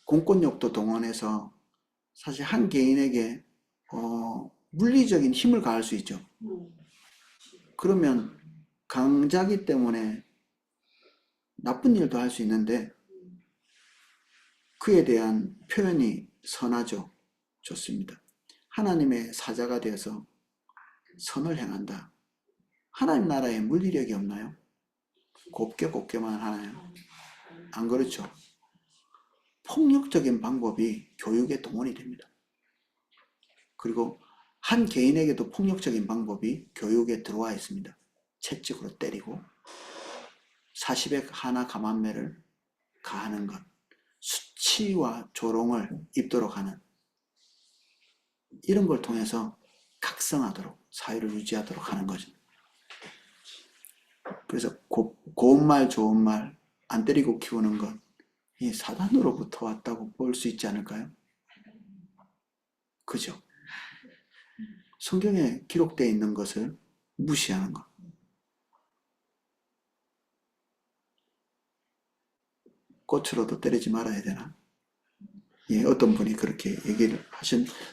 공권력도 동원해서 사실 한 개인에게 물리적인 힘을 가할 수 있죠. 그러면 강자기 때문에 나쁜 일도 할 수 있는데 그에 대한 표현이 선하죠. 좋습니다. 하나님의 사자가 되어서 선을 행한다. 하나님 나라에 물리력이 없나요? 곱게 하나요? 안 그렇죠? 폭력적인 방법이 교육에 동원이 됩니다. 그리고 한 개인에게도 폭력적인 방법이 교육에 들어와 있습니다. 채찍으로 때리고 40의 하나 감한매를 가하는 것, 수치와 조롱을 입도록 하는, 이런 걸 통해서 각성하도록, 사회를 유지하도록 하는 거죠. 그래서 고운 말 좋은 말 안 때리고 키우는 것, 이 사단으로부터 왔다고 볼 수 있지 않을까요? 그죠? 성경에 기록되어 있는 것을 무시하는 것. 꽃으로도 때리지 말아야 되나? 예, 어떤 분이 그렇게 얘기를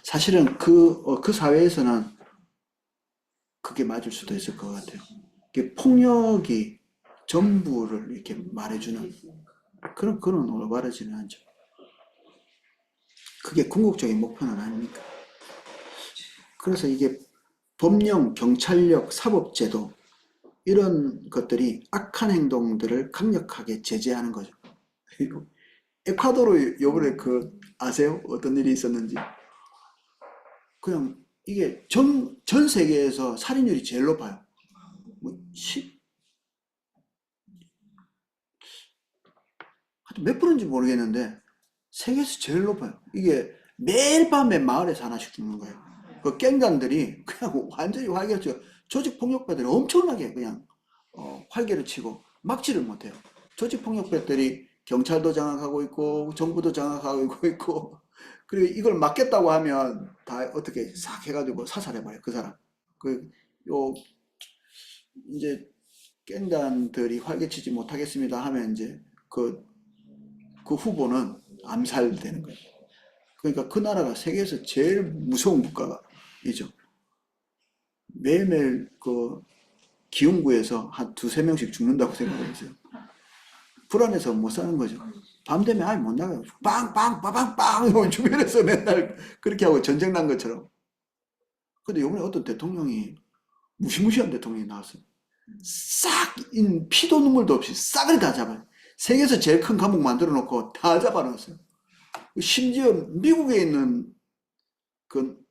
사실은 그 사회에서는 그게 맞을 수도 있을 것 같아요. 폭력이 전부를 이렇게 말해주는 그런 올바르지는 않죠. 그게 궁극적인 목표는 아닙니까? 그래서 이게 법령, 경찰력, 사법제도 이런 것들이 악한 행동들을 강력하게 제재하는 거죠. 에콰도르 요번에 아세요? 어떤 일이 있었는지. 그냥 이게 전 세계에서 살인율이 제일 높아요. 뭐 하여튼 몇 프로인지 모르겠는데 세계에서 제일 높아요. 이게 매일 밤에 마을에서 하나씩 죽는 거예요. 그 갱단들이 그냥 완전히 활개를 조직폭력배들이 엄청나게 그냥 활개를 치고 막지를 못해요. 조직폭력배들이 경찰도 장악하고 있고 정부도 장악하고 있고 그리고 이걸 막겠다고 하면 다 어떻게 싹 해가지고 사살해버려요. 그 사람. 요 이제 갱단들이 활개치지 못하겠습니다 하면 이제 그 후보는 암살되는 거예요. 그러니까 그 나라가 세계에서 제일 무서운 국가이죠. 매일매일 기흥구에서 한 두세 명씩 죽는다고 생각해보세요. 불안해서 못 사는 거죠. 밤 되면 아예 못 나가요. 빵빵 빠방빵 주변에서 맨날 그렇게 하고 전쟁 난 것처럼. 근데 이번에 어떤 대통령이 무시무시한 대통령이 나왔어요. 싹 피도 눈물도 없이 싹을 다 잡아요. 세계에서 제일 큰 감옥 만들어 놓고 다 잡아놨어요. 심지어 미국에 있는 그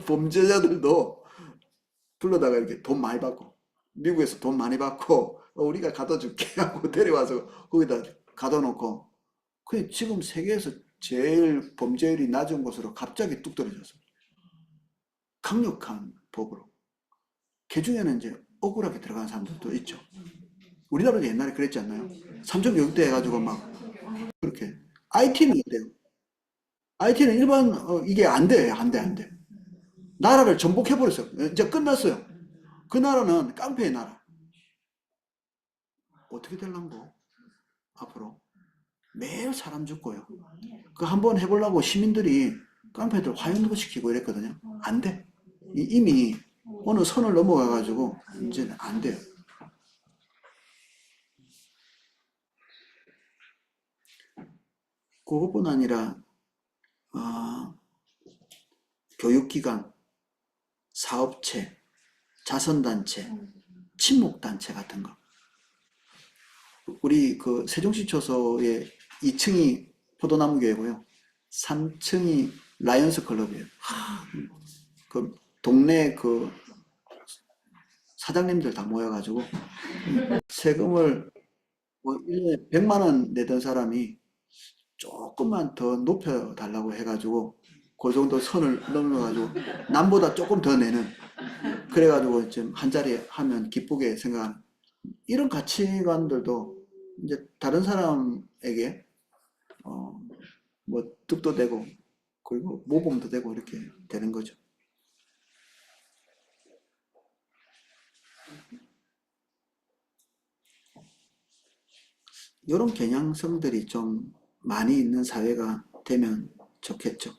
범죄자들도 불러다가 이렇게 돈 많이 받고 미국에서 돈 많이 받고 우리가 가둬줄게 하고 데려와서 거기다 가둬놓고 지금 세계에서 제일 범죄율이 낮은 곳으로 갑자기 뚝 떨어졌어요. 강력한 법으로. 그 중에는 이제 억울하게 들어간 사람들도 있죠. 우리나라도 옛날에 그랬지 않나요? 삼천교육대 해가지고 막 그렇게. IT는 어때요? IT는 일반 이게 안 돼, 안 돼, 안 돼. 나라를 전복해버렸어요. 이제 끝났어요. 그 나라는 깡패의 나라. 어떻게 될란고? 앞으로 매일 사람 죽고요. 그 한번 해보려고 시민들이 깡패들 화형도 시키고 이랬거든요. 안 돼. 이미 어느 선을 넘어가가지고 이제는 안 돼요. 그것뿐 아니라 교육기관, 사업체, 자선단체, 친목단체 같은 거. 우리 그 세종시초소의 2층이 포도나무 교회고요. 3층이 라이언스 클럽이에요. 그 동네 그 사장님들 다 모여가지고 세금을 뭐 1년에 100만 원 내던 사람이 조금만 더 높여달라고 해가지고 그 정도 선을 넘어가지고 남보다 조금 더 내는, 그래가지고 지금 한 자리 하면 기쁘게 생각하는 이런 가치관들도 이제 다른 사람에게 뭐 득도 되고 그리고 모범도 되고 이렇게 되는 거죠. 이런 경향성들이 좀 많이 있는 사회가 되면 좋겠죠.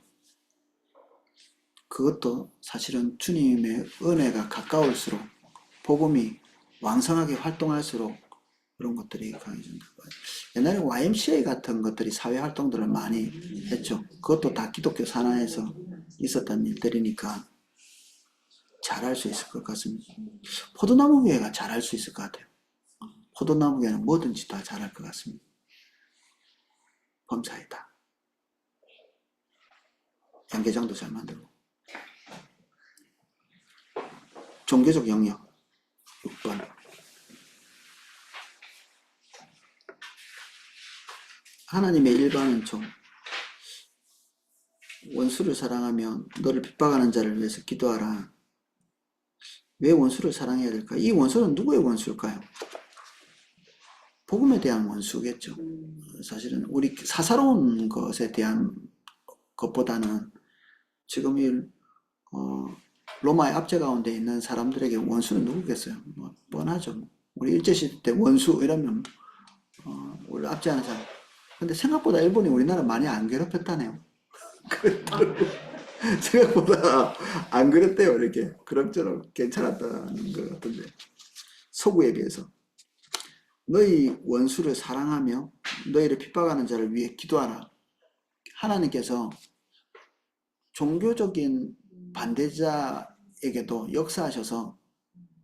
그것도 사실은 주님의 은혜가 가까울수록, 복음이 왕성하게 활동할수록 그런 것들이 강해진다. 옛날에 YMCA 같은 것들이 사회 활동들을 많이 했죠. 그것도 다 기독교 산하에서 있었던 일들이니까 잘할 수 있을 것 같습니다. 포도나무 교회가 잘할 수 있을 것 같아요. 포도나무 교회는 뭐든지 다 잘할 것 같습니다. 범사이다. 양계장도 잘 만들고. 종교적 영역 6번. 하나님의 일반은 좀 원수를 사랑하며 너를 핍박하는 자를 위해서 기도하라. 왜 원수를 사랑해야 될까? 이 원수는 누구의 원수일까요? 복음에 대한 원수겠죠. 사실은 우리 사사로운 것에 대한 것보다는 지금 이 로마의 압제 가운데 있는 사람들에게 원수는 누구겠어요? 뭐 뻔하죠. 우리 일제시대 때 원수 이러면 우리 압제하는 사람. 근데 생각보다 일본이 우리나라 많이 안 괴롭혔다네요. 생각보다 안 그랬대요. 이렇게 그럭저럭 괜찮았다는 것 같은데, 서구에 비해서. 너희 원수를 사랑하며 너희를 핍박하는 자를 위해 기도하라. 하나님께서 종교적인 반대자에게도 역사하셔서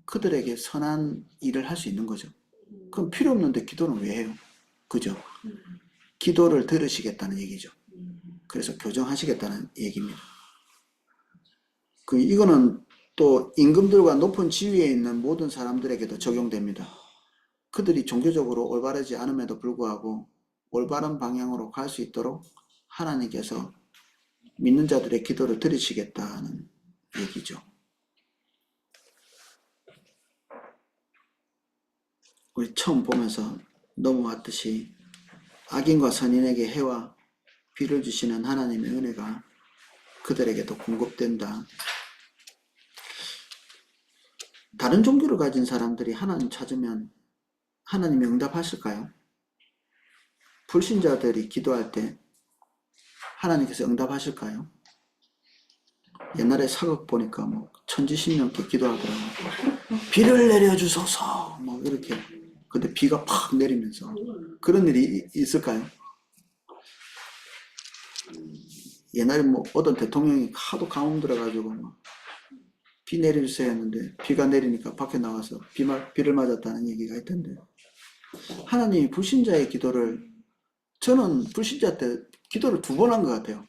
그들에게 선한 일을 할 수 있는 거죠. 그럼 필요 없는데 기도는 왜 해요? 그죠? 기도를 들으시겠다는 얘기죠. 그래서 교정하시겠다는 얘기입니다. 이거는 또 임금들과 높은 지위에 있는 모든 사람들에게도 적용됩니다. 그들이 종교적으로 올바르지 않음에도 불구하고 올바른 방향으로 갈 수 있도록 하나님께서 믿는 자들의 기도를 들으시겠다는 얘기죠. 우리 처음 보면서 넘어왔듯이 악인과 선인에게 해와 비를 주시는 하나님의 은혜가 그들에게도 공급된다. 다른 종교를 가진 사람들이 하나님 찾으면 하나님이 응답하실까요? 불신자들이 기도할 때 하나님께서 응답하실까요? 옛날에 사극 보니까 뭐 천지신명께 기도하더라고요. 비를 내려주소서 뭐 이렇게. 근데 비가 팍 내리면서 그런 일이 있을까요? 옛날에 뭐 어떤 대통령이 하도 가뭄 들어가지고 막 비 내려주세요 했는데 비가 내리니까 밖에 나와서 비를 맞았다는 얘기가 있던데, 하나님이 불신자의 기도를, 저는 불신자 때 기도를 2번 한 것 같아요.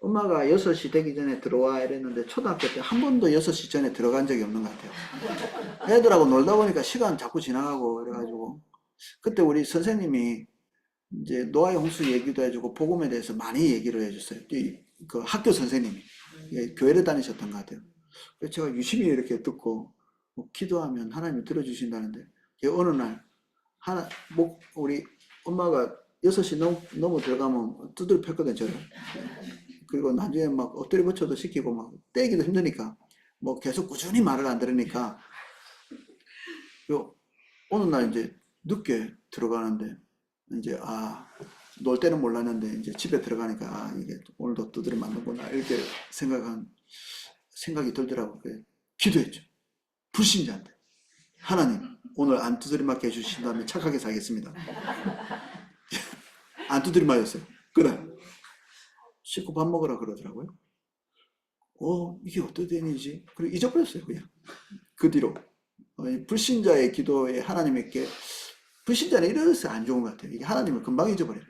엄마가 6시 되기 전에 들어와 이랬는데 초등학교 때 한 번도 6시 전에 들어간 적이 없는 것 같아요. 애들하고 놀다 보니까 시간 자꾸 지나가고 그래가지고, 그때 우리 선생님이 이제 노아의 홍수 얘기도 해주고 복음에 대해서 많이 얘기를 해줬어요. 그 학교 선생님이 교회를 다니셨던 것 같아요. 그래서 제가 유심히 이렇게 듣고 뭐 기도하면 하나님이 들어주신다는데, 어느 날 우리 엄마가 6시 넘어 들어가면 두드려 팼거든 저를. 그리고 나중에 막 엎드려 붙여도 시키고 막 떼기도 힘드니까 뭐 계속 꾸준히 말을 안 들으니까 어느 날 이제 늦게 들어가는데, 이제 놀 때는 몰랐는데 이제 집에 들어가니까 이게 오늘도 두드려 맞는구나 이렇게 생각이 들더라고요. 기도했죠. 불신자한테 하나님 오늘 안 두드려 맞게 해주신다면 착하게 살겠습니다. 안 두드려 맞았어요. 그래. 씻고 밥 먹으라 그러더라고요. 이게 어떤 일이지? 그리고 잊어버렸어요, 그냥. 그 뒤로. 이 불신자의 기도에 하나님께, 불신자는 이래서 안 좋은 것 같아요. 이게 하나님을 금방 잊어버려요.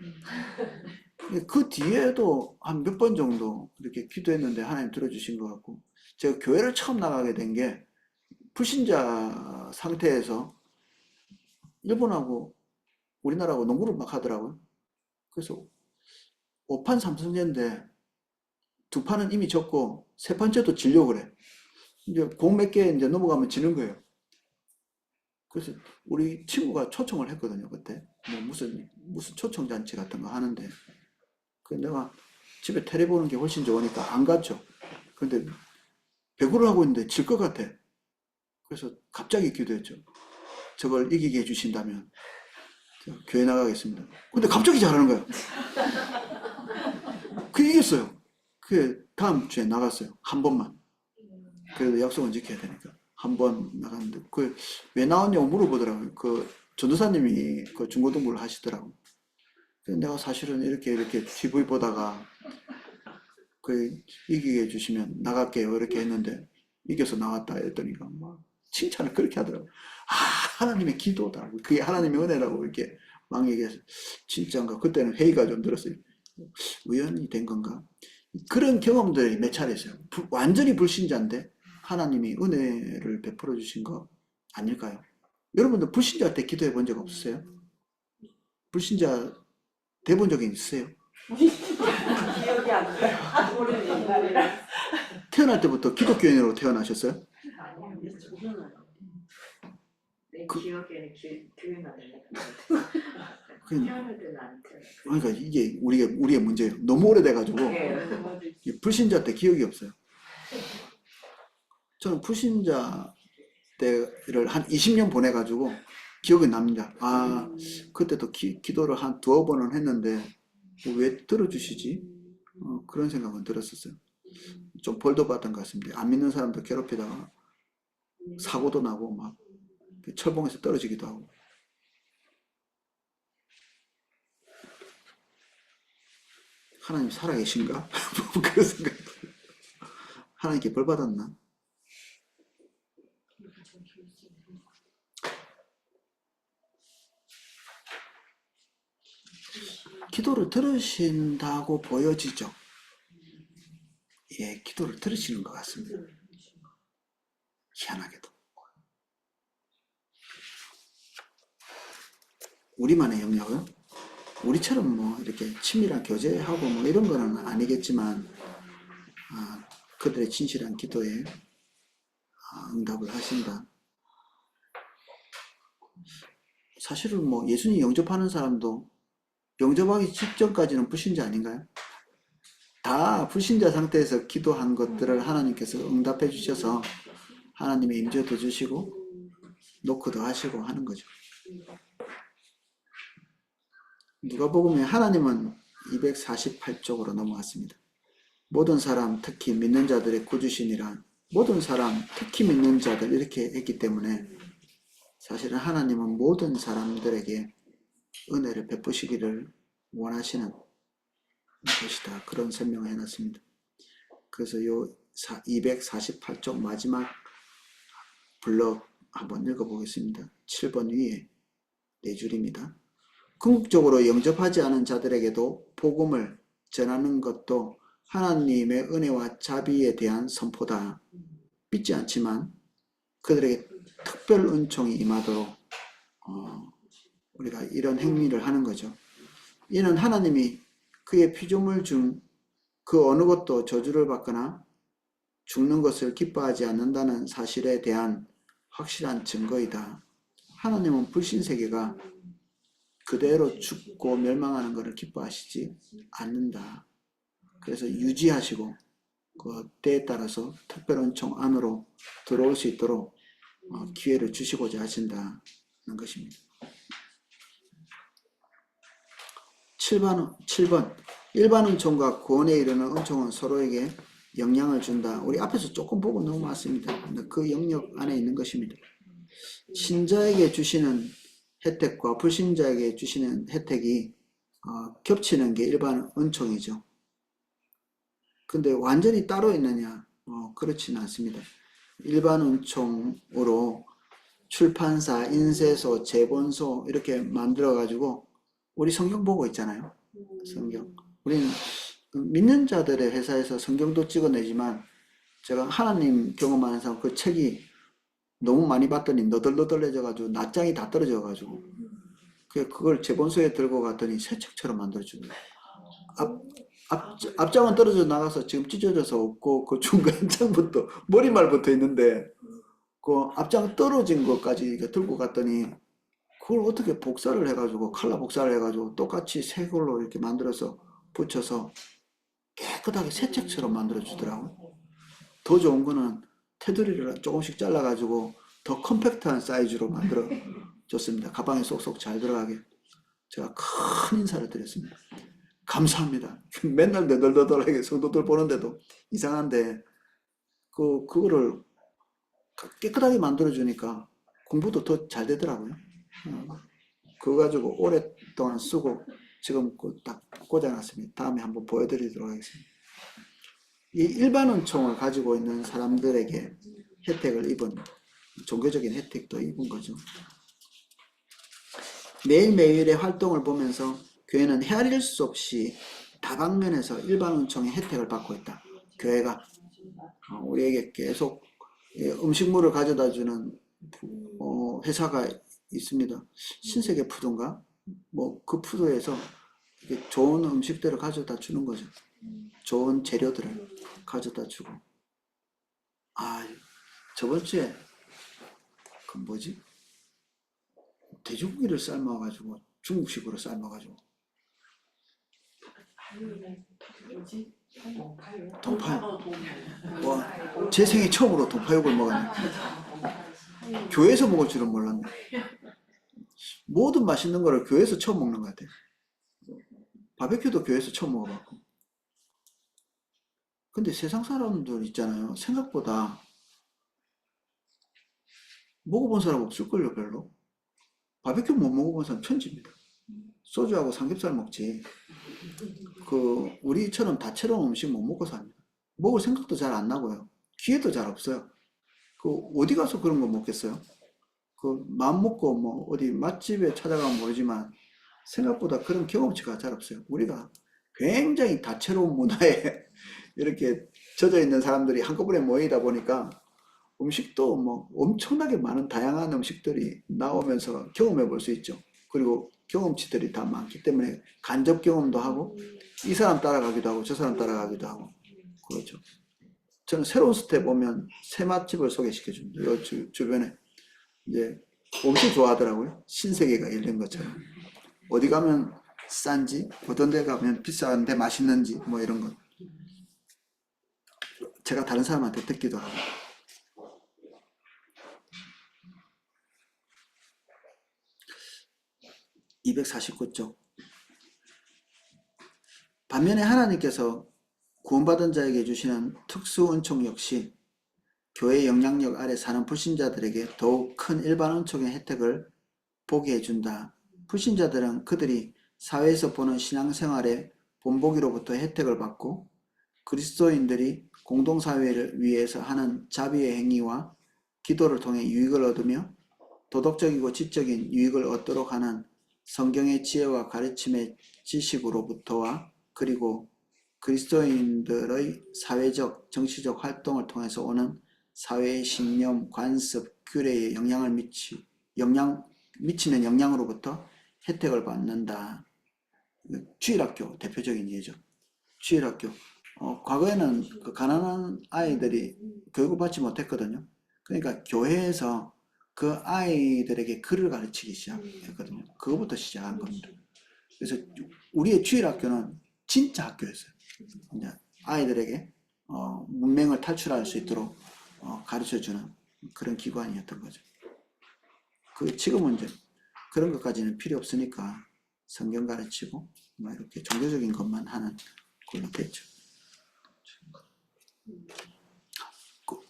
그 뒤에도 한 몇 번 정도 이렇게 기도했는데 하나님 들어주신 것 같고, 제가 교회를 처음 나가게 된 게 불신자 상태에서 일본하고 우리나라하고 농구를 막 하더라고요. 그래서 5판 3승제인데 두 판은 이미 졌고 세 번째도 지려고 그래. 이제 공 몇 개 이제 넘어가면 지는 거예요. 그래서 우리 친구가 초청을 했거든요, 그때. 뭐 무슨 초청 잔치 같은 거 하는데. 그 내가 집에 테레비 보는 게 훨씬 좋으니까 안 갔죠. 근데 배구를 하고 있는데 질 것 같아. 그래서 갑자기 기도했죠. 저걸 이기게 해주신다면 교회 나가겠습니다. 근데 갑자기 잘하는 거야. 그 이겼어요. 그 다음 주에 나갔어요. 한 번만. 그래도 약속은 지켜야 되니까. 한 번 나갔는데, 그, 왜 나왔냐고 물어보더라고요. 그, 전도사님이 그 중고등부를 하시더라고요. 그래서 내가 사실은 이렇게 TV 보다가, 그, 이기게 해주시면 나갈게요. 이렇게 했는데, 이겨서 나왔다 했더니까, 막, 칭찬을 그렇게 하더라고요. 아, 하나님의 기도다. 그게 하나님의 은혜라고 이렇게 막 얘기해서, 진짜인가? 그때는 회의가 좀 들었어요. 우연히 된 건가? 그런 경험들이 몇 차례 있어요. 완전히 불신자인데 하나님이 은혜를 베풀어 주신 거 아닐까요? 여러분들 불신자 때 기도해 본 적 없으세요? 불신자 돼 본 적이 있으세요? 기억이 안 나요. 오랜 옛날이라. 태어날 때부터 기독교인으로 태어나셨어요? 아니요, 저는 내 그- 기억에는 교회만 그- 태어날 때는 안 태어났어요. 그러니까 이게 우리의 문제예요. 너무 오래돼가지고 불신자 때 기억이 없어요. 저는 불신자 때를 한 20년 보내가지고 기억이 납니다. 아, 그때도 기도를 한 두어 번은 했는데 왜 들어주시지? 그런 생각은 들었었어요. 좀 벌도 받은 것 같습니다. 안 믿는 사람들 괴롭히다가 사고도 나고 막 철봉에서 떨어지기도 하고. 하나님 살아계신가? 그런 생각. 하나님께 벌 받았나? 기도를 들으신다고 보여지죠. 예, 기도를 들으시는 것 같습니다. 희한하게도. 우리만의 영역은 우리처럼 뭐 이렇게 친밀한 교제하고 뭐 이런 거는 아니겠지만, 그들의 진실한 기도에 응답을 하신다. 사실은 뭐 예수님 영접하는 사람도 영접하기 직전까지는 불신자 아닌가요? 다 불신자 상태에서 기도한 것들을 하나님께서 응답해 주셔서 하나님의 임재도 주시고 노크도 하시고 하는 거죠. 누가복음에 하나님은 248쪽으로 넘어갔습니다. 모든 사람 특히 믿는 자들의 구주신이란 모든 사람 특히 믿는 자들 이렇게 했기 때문에 사실은 하나님은 모든 사람들에게 은혜를 베푸시기를 원하시는 것이다. 그런 설명을 해놨습니다. 그래서 요 248쪽 마지막 블럭 한번 읽어보겠습니다. 7번 위에 4줄입니다. 궁극적으로 영접하지 않은 자들에게도 복음을 전하는 것도 하나님의 은혜와 자비에 대한 선포다. 믿지 않지만 그들에게 특별 은총이 임하도록 우리가 이런 행위를 하는 거죠. 이는 하나님이 그의 피조물 중 그 어느 것도 저주를 받거나 죽는 것을 기뻐하지 않는다는 사실에 대한 확실한 증거이다. 하나님은 불신세계가 그대로 죽고 멸망하는 것을 기뻐하시지 않는다. 그래서 유지하시고 그 때에 따라서 특별 은총 안으로 들어올 수 있도록 기회를 주시고자 하신다는 것입니다. 7번 일반 은총과 구원에 이르는 은총은 서로에게 영향을 준다. 우리 앞에서 조금 보고 넘어왔습니다. 그 영역 안에 있는 것입니다. 신자에게 주시는 혜택과 불신자에게 주시는 혜택이 겹치는 게 일반 은총이죠. 근데 완전히 따로 있느냐? 그렇지는 않습니다. 일반 은총으로 출판사, 인쇄소, 제본소 이렇게 만들어 가지고 우리 성경 보고 있잖아요. 성경. 우리는 믿는 자들의 회사에서 성경도 찍어내지만 제가 하나님 경험하는 사람 그 책이 너무 많이 봤더니 너덜너덜해져 가지고 낱장이 다 떨어져 가지고 그걸 제본소에 들고 갔더니 새 책처럼 만들어 주는 거예요. 앞장은 떨어져 나가서 지금 찢어져서 없고 그 중간 장부터 머리말부터 있는데 그 앞장 떨어진 것까지 들고 갔더니 그걸 어떻게 복사를 해가지고 칼라 복사를 해가지고 똑같이 새 걸로 이렇게 만들어서 붙여서 깨끗하게 새 책처럼 만들어 주더라고요. 더 좋은 거는 테두리를 조금씩 잘라가지고 더 컴팩트한 사이즈로 만들어 줬습니다. 가방에 쏙쏙 잘 들어가게. 제가 큰 인사를 드렸습니다. 감사합니다. 맨날 너덜너덜하게 성도들 보는데도 이상한데 그거를 깨끗하게 만들어 주니까 공부도 더 잘 되더라고요. 그거 가지고 오랫동안 쓰고 지금 딱 꽂아놨습니다. 다음에 한번 보여드리도록 하겠습니다. 이 일반 은총을 가지고 있는 사람들에게 혜택을 입은 종교적인 혜택도 입은 거죠. 매일매일의 활동을 보면서 교회는 헤아릴 수 없이 다방면에서 일반 은총의 혜택을 받고 있다. 교회가 우리에게 계속 음식물을 가져다 주는 회사가 있습니다. 신세계 푸드인가? 뭐 그 푸드에서 좋은 음식들을 가져다 주는 거죠. 좋은 재료들을 가져다 주고. 저번 주에 그 뭐지? 돼지고기를 삶아가지고 중국식으로 삶아가지고 동파육. 제 생애 처음으로 동파육을 먹었네. 교회에서 먹을 줄은 몰랐네. 모든 맛있는 거를 교회에서 처음 먹는 것 같아요. 바베큐도 교회에서 처음 먹어봤고. 근데 세상 사람들 있잖아요. 생각보다 먹어본 사람 없을걸요, 별로. 바베큐 못 먹어본 사람 천지입니다. 소주하고 삼겹살 먹지. 우리처럼 다채로운 음식 못 먹고 삽니다. 먹을 생각도 잘 안 나고요. 기회도 잘 없어요. 어디 가서 그런 거 먹겠어요? 마음 먹고 뭐 어디 맛집에 찾아가면 모르지만 생각보다 그런 경험치가 잘 없어요. 우리가 굉장히 다채로운 문화에 이렇게 젖어 있는 사람들이 한꺼번에 모이다 보니까 음식도 뭐 엄청나게 많은 다양한 음식들이 나오면서 경험해 볼 수 있죠. 그리고 경험치들이 다 많기 때문에 간접 경험도 하고 이 사람 따라가기도 하고 저 사람 따라가기도 하고 그렇죠. 저는 새로운 스텝 오면 새 맛집을 소개시켜 줍니다. 요 주변에 이제 엄청 좋아하더라고요. 신세계가 열린 것처럼. 어디 가면 싼지, 어떤 데 가면 비싼데 맛있는지 뭐 이런 것. 제가 다른 사람한테 듣기도 하고. 249쪽. 반면에 하나님께서 구원받은 자에게 주시는 특수 은총 역시 교회의 영향력 아래 사는 불신자들에게 더욱 큰 일반 은총의 혜택을 보게 해준다. 불신자들은 그들이 사회에서 보는 신앙생활의 본보기로부터 혜택을 받고 그리스도인들이 공동사회를 위해서 하는 자비의 행위와 기도를 통해 유익을 얻으며 도덕적이고 지적인 유익을 얻도록 하는 성경의 지혜와 가르침의 지식으로부터와 그리고 그리스도인들의 사회적, 정치적 활동을 통해서 오는 사회의 신념, 관습, 규례에 미치는 영향으로부터 혜택을 받는다. 주일학교 대표적인 예죠. 주일학교. 과거에는 그 가난한 아이들이 교육을 받지 못했거든요. 그러니까 교회에서 그 아이들에게 글을 가르치기 시작했거든요. 그거부터 시작한 겁니다. 그래서 우리의 주일학교는 진짜 학교였어요. 아이들에게 문맹을 탈출할 수 있도록 가르쳐주는 그런 기관이었던 거죠. 지금은 이제 그런 것까지는 필요 없으니까 성경 가르치고 뭐 이렇게 종교적인 것만 하는 걸로 됐죠.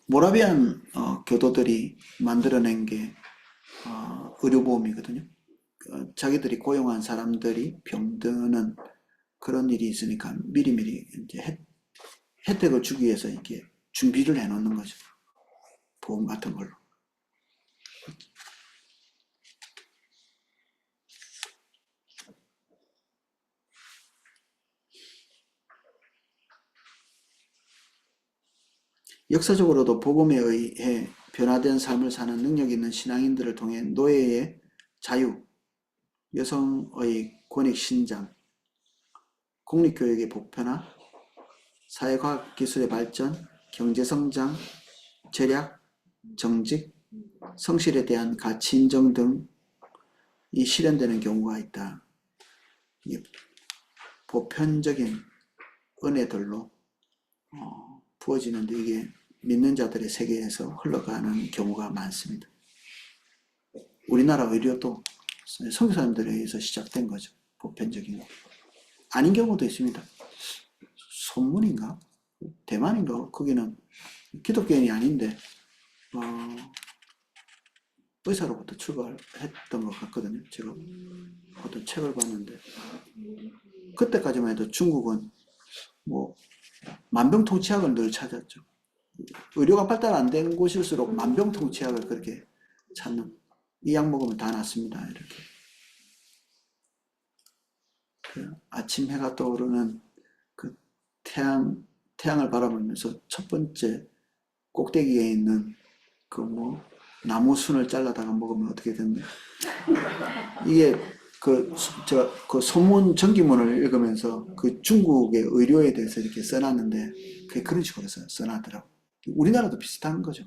모라비안 교도들이 만들어낸 게 의료보험이거든요. 자기들이 고용한 사람들이 병드는 그런 일이 있으니까 미리미리 이제 혜택을 주기 위해서 이렇게 준비를 해 놓는 거죠. 보험 같은 걸로. 역사적으로도 복음에 의해 변화된 삶을 사는 능력 있는 신앙인들을 통해 노예의 자유, 여성의 권익 신장, 공립교육의 보편화, 사회과학기술의 발전, 경제성장, 절약, 정직, 성실에 대한 가치 인정 등이 실현되는 경우가 있다. 보편적인 은혜들로 부어지는데 이게 믿는 자들의 세계에서 흘러가는 경우가 많습니다. 우리나라 의료도 선교사님들에 의해서 시작된 거죠. 보편적인 거. 아닌 경우도 있습니다. 소문인가? 대만인가? 거기는 기독교인이 아닌데 의사로부터 출발했던 것 같거든요. 제가 어떤 책을 봤는데 그때까지만 해도 중국은 뭐 만병통치약을 늘 찾았죠. 의료가 발달 안 된 곳일수록 만병통치약을 그렇게 찾는, 이 약 먹으면 다 낫습니다. 이렇게. 그 아침 해가 떠오르는 그 태양을 바라보면서 첫 번째 꼭대기에 있는 그 뭐 나무 순을 잘라다가 먹으면 어떻게 됐나. 이게 제가 그 소문 전기문을 읽으면서 그 중국의 의료에 대해서 이렇게 써놨는데 그게 그런 식으로 써놨더라고. 우리나라도 비슷한 거죠.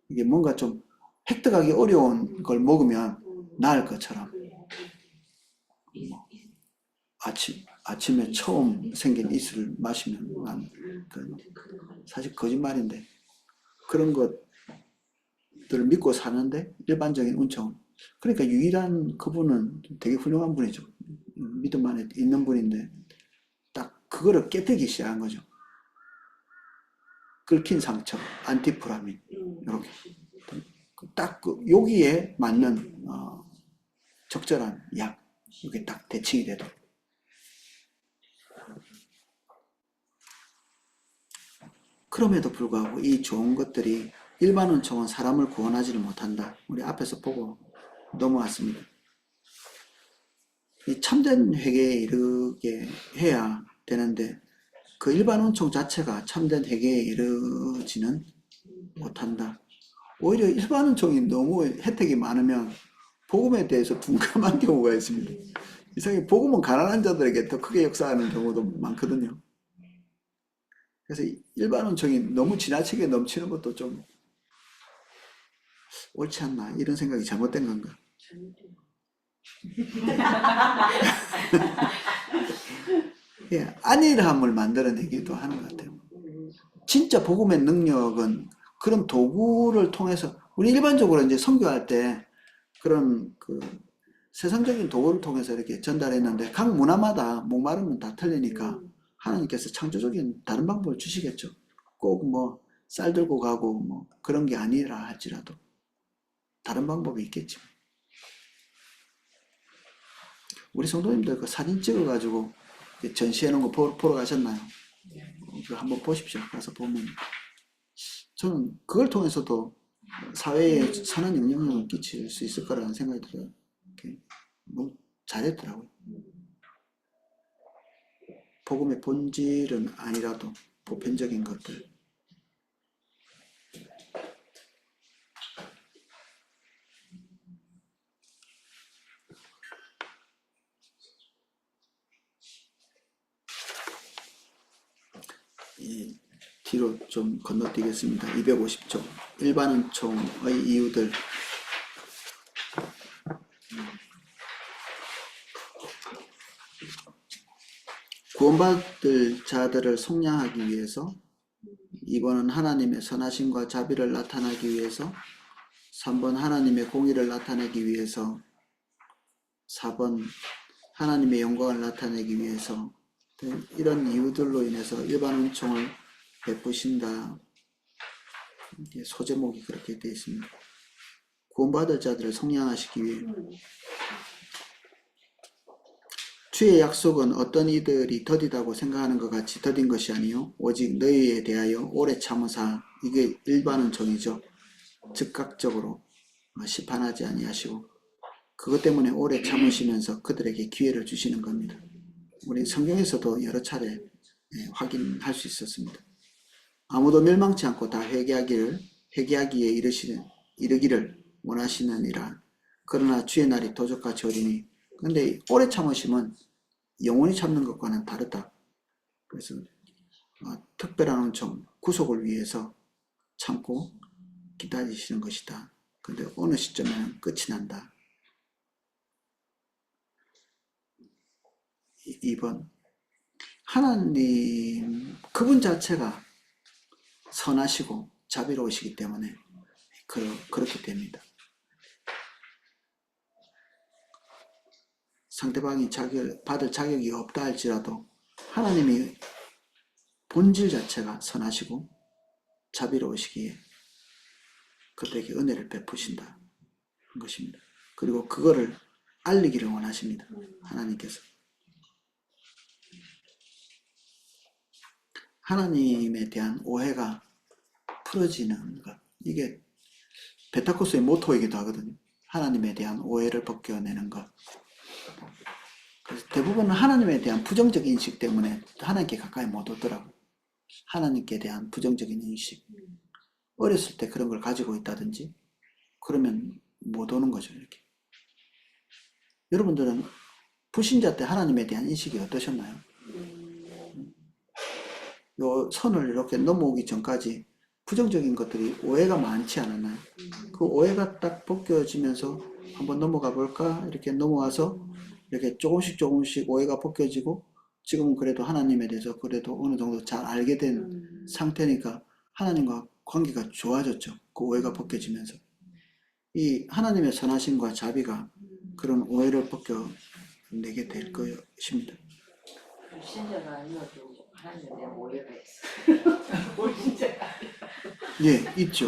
이게 뭔가 좀 획득하기 어려운 걸 먹으면 나을 것처럼. 아침에 처음 생긴 이슬을 마시면 난 사실 거짓말인데 그런 것들을 믿고 사는데 일반적인 운청. 그러니까 유일한 그분은 되게 훌륭한 분이죠. 믿음 안에 있는 분인데 딱 그거를 깨뜨리기 시작한 거죠. 끓긴 상처, 안티프라민 이렇게 딱 여기에 맞는 적절한 약, 이게 딱 대칭이 되도록. 그럼에도 불구하고 이 좋은 것들이 일반 은총은 사람을 구원하지를 못한다. 우리 앞에서 보고 넘어왔습니다. 이 참된 회개에 이르게 해야 되는데 그 일반 은총 자체가 참된 회개에 이르지는 못한다. 오히려 일반 은총이 너무 혜택이 많으면 복음에 대해서 둔감한 경우가 있습니다. 이상하게 복음은 가난한 자들에게 더 크게 역사하는 경우도 많거든요. 그래서 일반 은총이 너무 지나치게 넘치는 것도 좀 옳지 않나, 이런 생각이 잘못된 건가. 예, 안일함을 만들어내기도 하는 것 같아요. 진짜 복음의 능력은 그런 도구를 통해서, 우리 일반적으로 이제 선교할 때 그런 그 세상적인 도구를 통해서 이렇게 전달했는데 각 문화마다 목마름은 다 틀리니까 하나님께서 창조적인 다른 방법을 주시겠죠. 꼭 뭐 쌀 들고 가고 뭐 그런 게 아니라 할지라도 다른 방법이 있겠지. 우리 성도님들 그 사진 찍어가지고 전시해 놓은 거 보러 가셨나요? 그거 한번 보십시오. 가서 보면 저는 그걸 통해서도 사회에 선한 영향력을 끼칠 수 있을 거라는 생각이 들어요. 너무 잘했더라고요. 복음의 본질은 아니라도 보편적인 것들. 이 뒤로 좀 건너뛰겠습니다. 250쪽. 일반 은총의 이유들. 구원받을 자들을 속량하기 위해서, 2번은 하나님의 선하심과 자비를 나타내기 위해서, 3번 하나님의 공의를 나타내기 위해서, 4번 하나님의 영광을 나타내기 위해서, 이런 이유들로 인해서 일반 은총을 베푸신다. 소제목이 그렇게 되어 있습니다. 구원받을 자들을 속량하시기 위해. 주의 약속은 어떤 이들이 더디다고 생각하는 것 같이 더딘 것이 아니요 오직 너희에 대하여 오래 참으사, 이게 일반은 정의죠. 즉각적으로 심판하지 아니하시고 그것 때문에 오래 참으시면서 그들에게 기회를 주시는 겁니다. 우리 성경에서도 여러 차례 확인할 수 있었습니다. 아무도 멸망치 않고 다 회개하기에 이르기를 원하시느니라. 그러나 주의 날이 도적같이 오리니. 근데 오래 참으심은 영원히 참는 것과는 다르다. 그래서 특별한 은총, 구속을 위해서 참고 기다리시는 것이다. 근데 어느 시점에는 끝이 난다. 2번, 하나님 그분 자체가 선하시고 자비로우시기 때문에 그렇게 됩니다. 상대방이 받을 자격이 없다 할지라도 하나님이 본질 자체가 선하시고 자비로우시기에 그들에게 은혜를 베푸신다는 것입니다. 그리고 그거를 알리기를 원하십니다. 하나님께서. 하나님에 대한 오해가 풀어지는 것. 이게 벤타코스의 모토이기도 하거든요. 하나님에 대한 오해를 벗겨내는 것. 그래서 대부분 하나님에 대한 부정적 인식 때문에 하나님께 가까이 못 오더라고요. 하나님께 대한 부정적인 인식. 어렸을 때 그런 걸 가지고 있다든지 그러면 못 오는 거죠. 이렇게. 여러분들은 불신자 때 하나님에 대한 인식이 어떠셨나요? 요 선을 이렇게 넘어오기 전까지 부정적인 것들이 오해가 많지 않았나요? 그 오해가 딱 벗겨지면서 한번 넘어가 볼까? 이렇게 넘어와서 이렇게 조금씩 오해가 벗겨지고 지금은 그래도 하나님에 대해서 그래도 어느 정도 잘 알게 된 상태니까 하나님과 관계가 좋아졌죠. 그 오해가 벗겨지면서. 이 하나님의 선하심과 자비가 그런 오해를 벗겨내게 될 것입니다. 신자가 아니어도 하나님에 대한 오해가 있어. 신자가. 예, 있죠.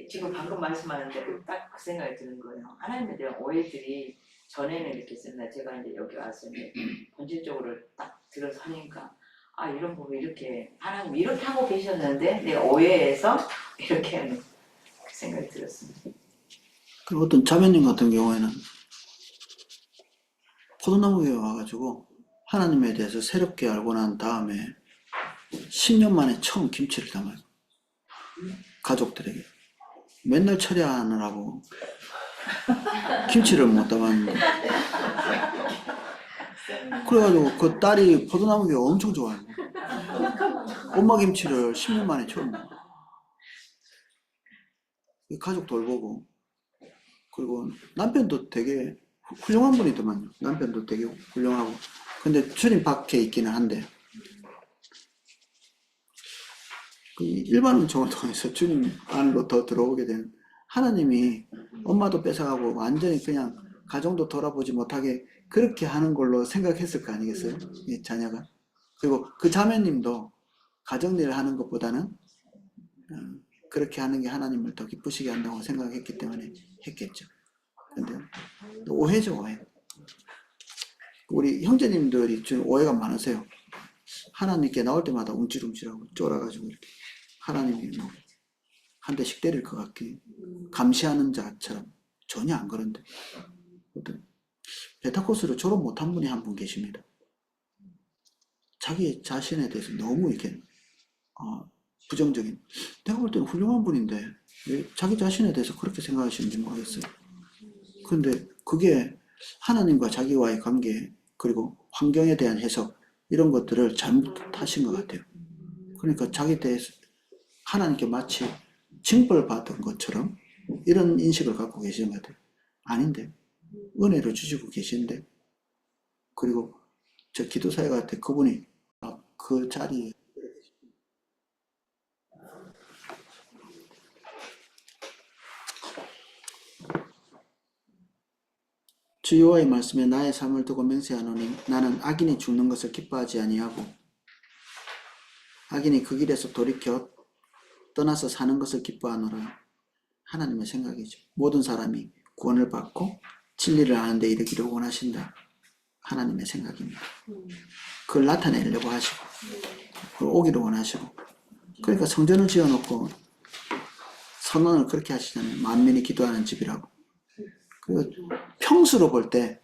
지금 방금 말씀하는 대로 딱 그 생각이 드는 거예요. 하나님에 대한 오해들이 전에는 이렇게 있었나 제가 이제 여기 와서 이제 본질적으로 딱 들어서니까 아 이런 부분 이렇게 하나님 이렇게 하고 계셨는데 내 오해에서 이렇게 하는 그 생각이 들었습니다. 그리고 어떤 자매님 같은 경우에는 포도나무에 와가지고 하나님에 대해서 새롭게 알고 난 다음에 10년 만에 처음 김치를 담아요. 가족들에게. 맨날 처리하느라고 김치를 못 담았는데. 그래가지고 그 딸이 포도나무에 엄청 좋아해요. 엄마 김치를 10년 만에 처음 먹어요. 가족 돌보고. 그리고 남편도 되게 훌륭한 분이더만요. 남편도 되게 훌륭하고. 근데 주님 밖에 있기는 한데 그 일반 은총을 통해서 주님 안으로 더 들어오게 된 하나님이 엄마도 뺏어가고 완전히 그냥 가정도 돌아보지 못하게 그렇게 하는 걸로 생각했을 거 아니겠어요? 이 자녀가. 그리고 그 자매님도 가정일을 하는 것보다는 그렇게 하는 게 하나님을 더 기쁘시게 한다고 생각했기 때문에 했겠죠. 근데 오해죠, 오해. 우리 형제님들이 좀 오해가 많으세요. 하나님께 나올 때마다 움찔움찔하고 쫄아가지고 이렇게 하나님이 뭐 한 대씩 때릴 것 같게 감시하는 자처럼 전혀 안 그런데 어떤 벤타코스를 졸업 못한 분이 한 분 계십니다. 자기 자신에 대해서 너무 이렇게 부정적인, 내가 볼 때는 훌륭한 분인데 왜 자기 자신에 대해서 그렇게 생각하시는지 모르겠어요. 그런데 그게 하나님과 자기와의 관계 그리고 환경에 대한 해석 이런 것들을 잘못하신 것 같아요. 그러니까 자기에 대해서 하나님께 마치 징벌 받은 것처럼 이런 인식을 갖고 계시는 것 같아요. 아닌데 은혜를 주시고 계신데 그리고 저 기도사회 같아 그분이 그 자리에 주 여호와의 말씀에 나의 삶을 두고 맹세하노니 나는 악인이 죽는 것을 기뻐하지 아니하고 악인이 그 길에서 돌이켜 떠나서 사는 것을 기뻐하노라. 하나님의 생각이죠. 모든 사람이 구원을 받고 진리를 아는 데 이르기를 원하신다. 하나님의 생각입니다. 그걸 나타내려고 하시고 그걸 오기를 원하시고 그러니까 성전을 지어놓고 선언을 그렇게 하시잖아요. 만민이 기도하는 집이라고. 그리고 평수로 볼 때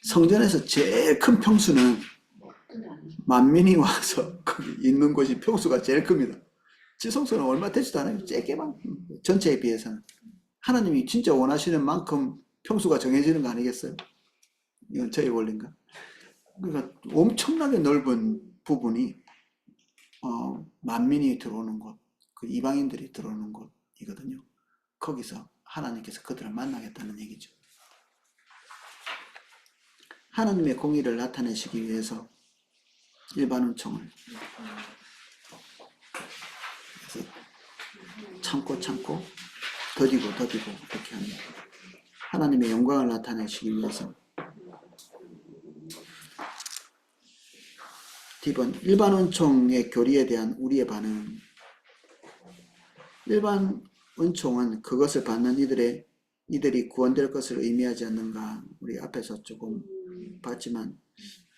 성전에서 제일 큰 평수는 만민이 와서 거기 있는 곳이 평수가 제일 큽니다. 지성소는 얼마 되지도 않아요. 쬐게만 전체에 비해서는. 하나님이 진짜 원하시는 만큼 평수가 정해지는 거 아니겠어요? 이건 저희 원리인가? 그러니까 엄청나게 넓은 부분이 만민이 들어오는 곳, 그 이방인들이 들어오는 곳이거든요. 거기서 하나님께서 그들을 만나겠다는 얘기죠. 하나님의 공의를 나타내시기 위해서 일반 은총을 참고 더디고 이렇게 합니다. 하나님의 영광을 나타내시기 위해서. D번 일반 은총의 교리에 대한 우리의 반응. 일반 은총은 그것을 받는 이들이 구원될 것을 의미하지 않는가. 우리 앞에서 조금 봤지만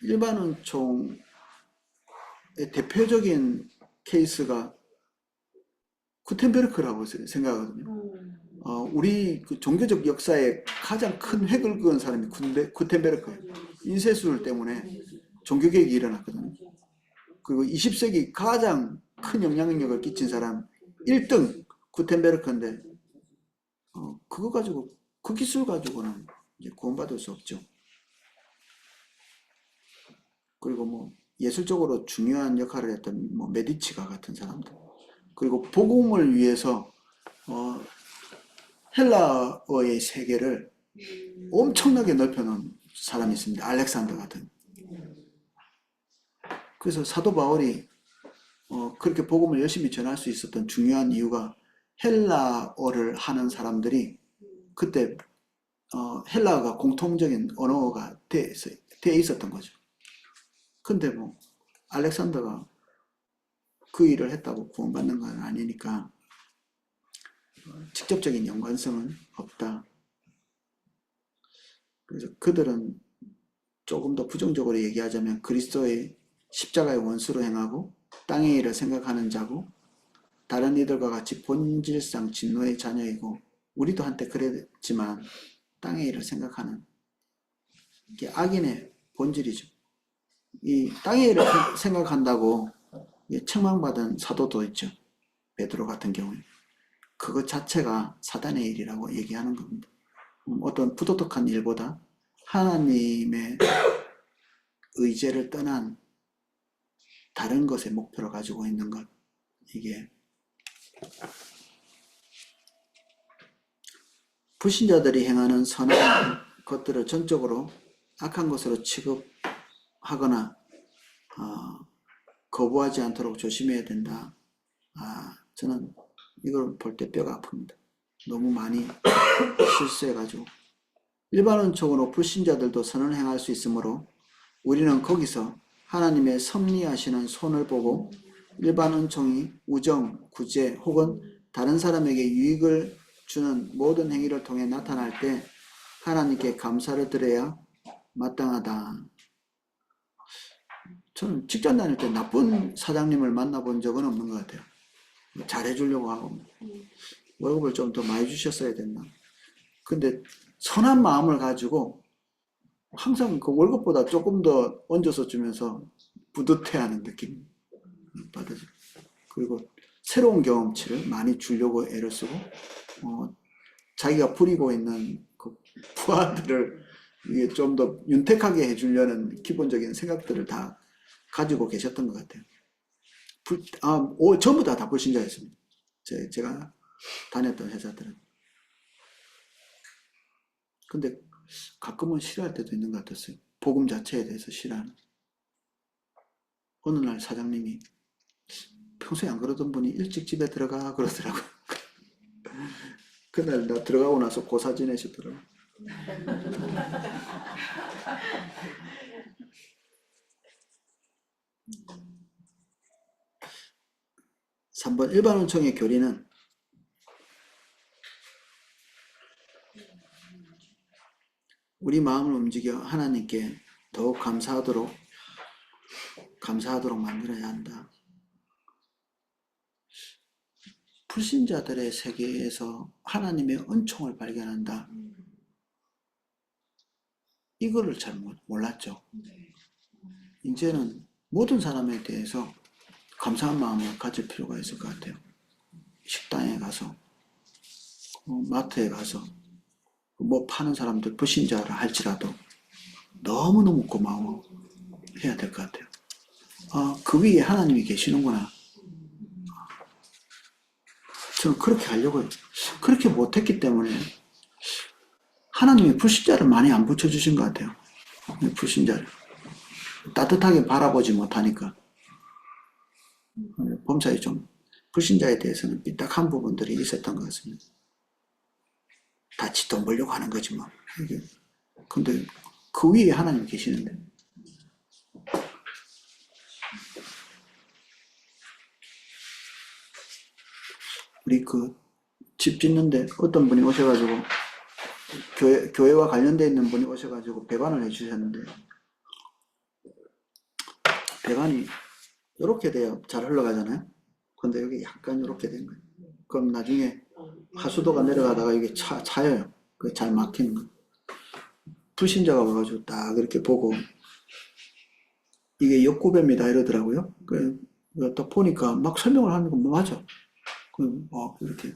일반 은총의 대표적인 케이스가 구텐베르크라고 생각하거든요. 우리 그 종교적 역사에 가장 큰 획을 그은 사람이 구텐베르크예요. 인쇄술 때문에 종교개혁이 일어났거든요. 그리고 20세기 가장 큰 영향력을 끼친 사람 1등 구텐베르크인데 그거 가지고 그 기술 가지고는 이제 구원받을 수 없죠. 그리고 뭐 예술적으로 중요한 역할을 했던 뭐 메디치가 같은 사람들, 그리고 복음을 위해서 헬라어의 세계를 엄청나게 넓혀놓은 사람이 있습니다. 알렉산더 같은. 그래서 사도 바울이 그렇게 복음을 열심히 전할 수 있었던 중요한 이유가 헬라어를 하는 사람들이 그때 헬라어가 공통적인 언어가 돼 있었던 거죠. 근데 뭐 알렉산더가 그 일을 했다고 구원받는 건 아니니까 직접적인 연관성은 없다. 그래서 그들은 조금 더 부정적으로 얘기하자면 그리스도의 십자가의 원수로 행하고 땅의 일을 생각하는 자고 다른 이들과 같이 본질상 진노의 자녀이고 우리도 한때 그랬지만 땅의 일을 생각하는 이게 악인의 본질이죠. 이 땅의 일을 생각한다고 책망받은 사도도 있죠. 베드로 같은 경우에. 그것 자체가 사단의 일이라고 얘기하는 겁니다. 어떤 부도덕한 일보다 하나님의 의제를 떠난 다른 것의 목표를 가지고 있는 것, 이게 불신자들이 행하는 선한 것들을 전적으로 악한 것으로 취급하거나 거부하지 않도록 조심해야 된다. 저는 이걸 볼 때 뼈가 아픕니다. 너무 많이 실수해가지고. 일반 은총으로 불신자들도 선을 행할 수 있으므로 우리는 거기서 하나님의 섭리하시는 손을 보고 일반 은총이 우정, 구제 혹은 다른 사람에게 유익을 주는 모든 행위를 통해 나타날 때 하나님께 감사를 드려야 마땅하다. 저는 직장 다닐 때 나쁜 사장님을 만나본 적은 없는 것 같아요. 잘해주려고 하고 월급을 좀 더 많이 주셨어야 됐나. 근데 선한 마음을 가지고 항상 그 월급보다 조금 더 얹어서 주면서 뿌듯해하는 느낌 받으죠. 그리고 새로운 경험치를 많이 주려고 애를 쓰고 자기가 부리고 있는 그 부하들을 이게 좀 더 윤택하게 해주려는 기본적인 생각들을 다 가지고 계셨던 것 같아요. 전부 다 불신자였습니다. 제가 다녔던 회사들은. 근데 가끔은 싫어할 때도 있는 것 같았어요. 복음 자체에 대해서 싫어하는. 어느 날 사장님이 평소에 안 그러던 분이 일찍 집에 들어가 그러더라고요. 그날 나 들어가고 나서 고사 지내시더라고요. 3번 일반 은총의 교리는 우리 마음을 움직여 하나님께 더욱 감사하도록 만들어야 한다. 불신자들의 세계에서 하나님의 은총을 발견한다. 이거를 잘 몰랐죠. 이제는 모든 사람에 대해서 감사한 마음을 가질 필요가 있을 것 같아요. 식당에 가서, 마트에 가서, 뭐 파는 사람들 불신자라 할지라도 너무너무 고마워 해야 될 것 같아요. 그 위에 하나님이 계시는구나. 저는 그렇게 하려고요. 그렇게 못했기 때문에 하나님이 불신자를 많이 안 붙여주신 것 같아요. 불신자를 따뜻하게 바라보지 못하니까 범사에 좀 불신자에 대해서는 삐딱한 부분들이 있었던 것 같습니다. 다 지 돈 벌려고 하는 거지 뭐. 근데 그 위에 하나님이 계시는데 우리 그 집 짓는데 어떤 분이 오셔가지고 교회와 관련되어 있는 분이 오셔가지고 배관을 해주셨는데 배관이 이렇게 돼야 잘 흘러가잖아요. 근데 여기 약간 이렇게 된 거예요. 그럼 나중에 하수도가 내려가다가 이게 차여요. 그 잘 막히는 거. 불신자가 와가지고 딱 이렇게 보고 이게 역구배입니다 이러더라고요. 딱 보니까 막 설명을 하는 건 맞아. 이렇게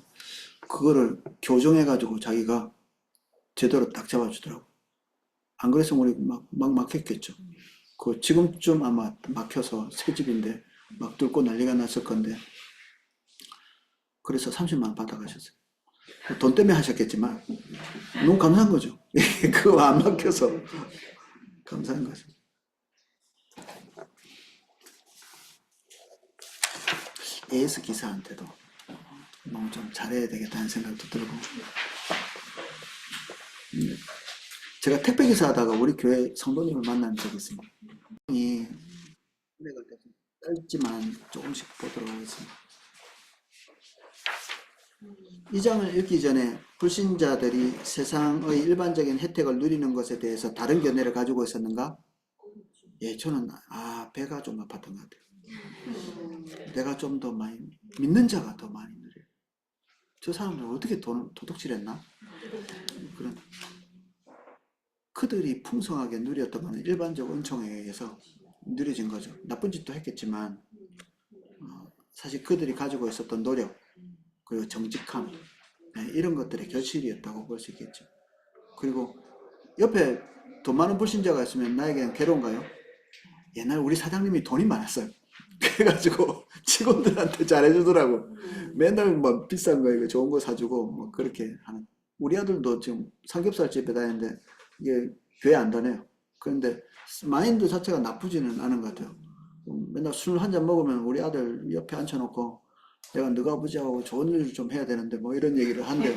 그거를 교정해가지고 자기가 제대로 딱 잡아주더라고. 안 그랬으면 우리 막 막혔겠죠. 그 지금쯤 아마 막혀서 새 집인데 막 뚫고 난리가 났을 건데 그래서 30만 원 받아가셨어요. 돈 때문에 하셨겠지만 너무 감사한 거죠. 그거 안 막혀서 감사한 거죠. AS 기사한테도 너무 좀 잘해야 되겠다는 생각도 들고 제가 택배기사 하다가 우리 교회 성도님을 만난 적이 있습니다. 이 내가 짧지만 조금씩 보도록 하겠습니다. 이 장을 읽기 전에 불신자들이 세상의 일반적인 혜택을 누리는 것에 대해서 다른 견해를 가지고 있었는가? 예, 저는 배가 좀 아팠던 것 같아요. 내가 좀 더 많이 믿는 자가 더 많이 누려요. 저 사람들 어떻게 도둑질했나? 그런 그들이 풍성하게 누렸던 것은 일반적 은총에 의해서 누려진 거죠. 나쁜 짓도 했겠지만 사실 그들이 가지고 있었던 노력 그리고 정직함 이런 것들의 결실이었다고 볼 수 있겠죠. 그리고 옆에 돈 많은 불신자가 있으면 나에게는 괴로운가요? 옛날 우리 사장님이 돈이 많았어요. 그래가지고 직원들한테 잘해주더라고. 맨날 뭐 비싼 거 이거 좋은 거 사주고 뭐 그렇게 하는. 우리 아들도 지금 삼겹살 집에 다니는데 이게 교회 안 다녀요. 그런데 마인드 자체가 나쁘지는 않은 것 같아요. 맨날 술 한 잔 먹으면 우리 아들 옆에 앉혀놓고 내가 너가 아버지하고 좋은 일을 좀 해야 되는데 뭐 이런 얘기를 한대요.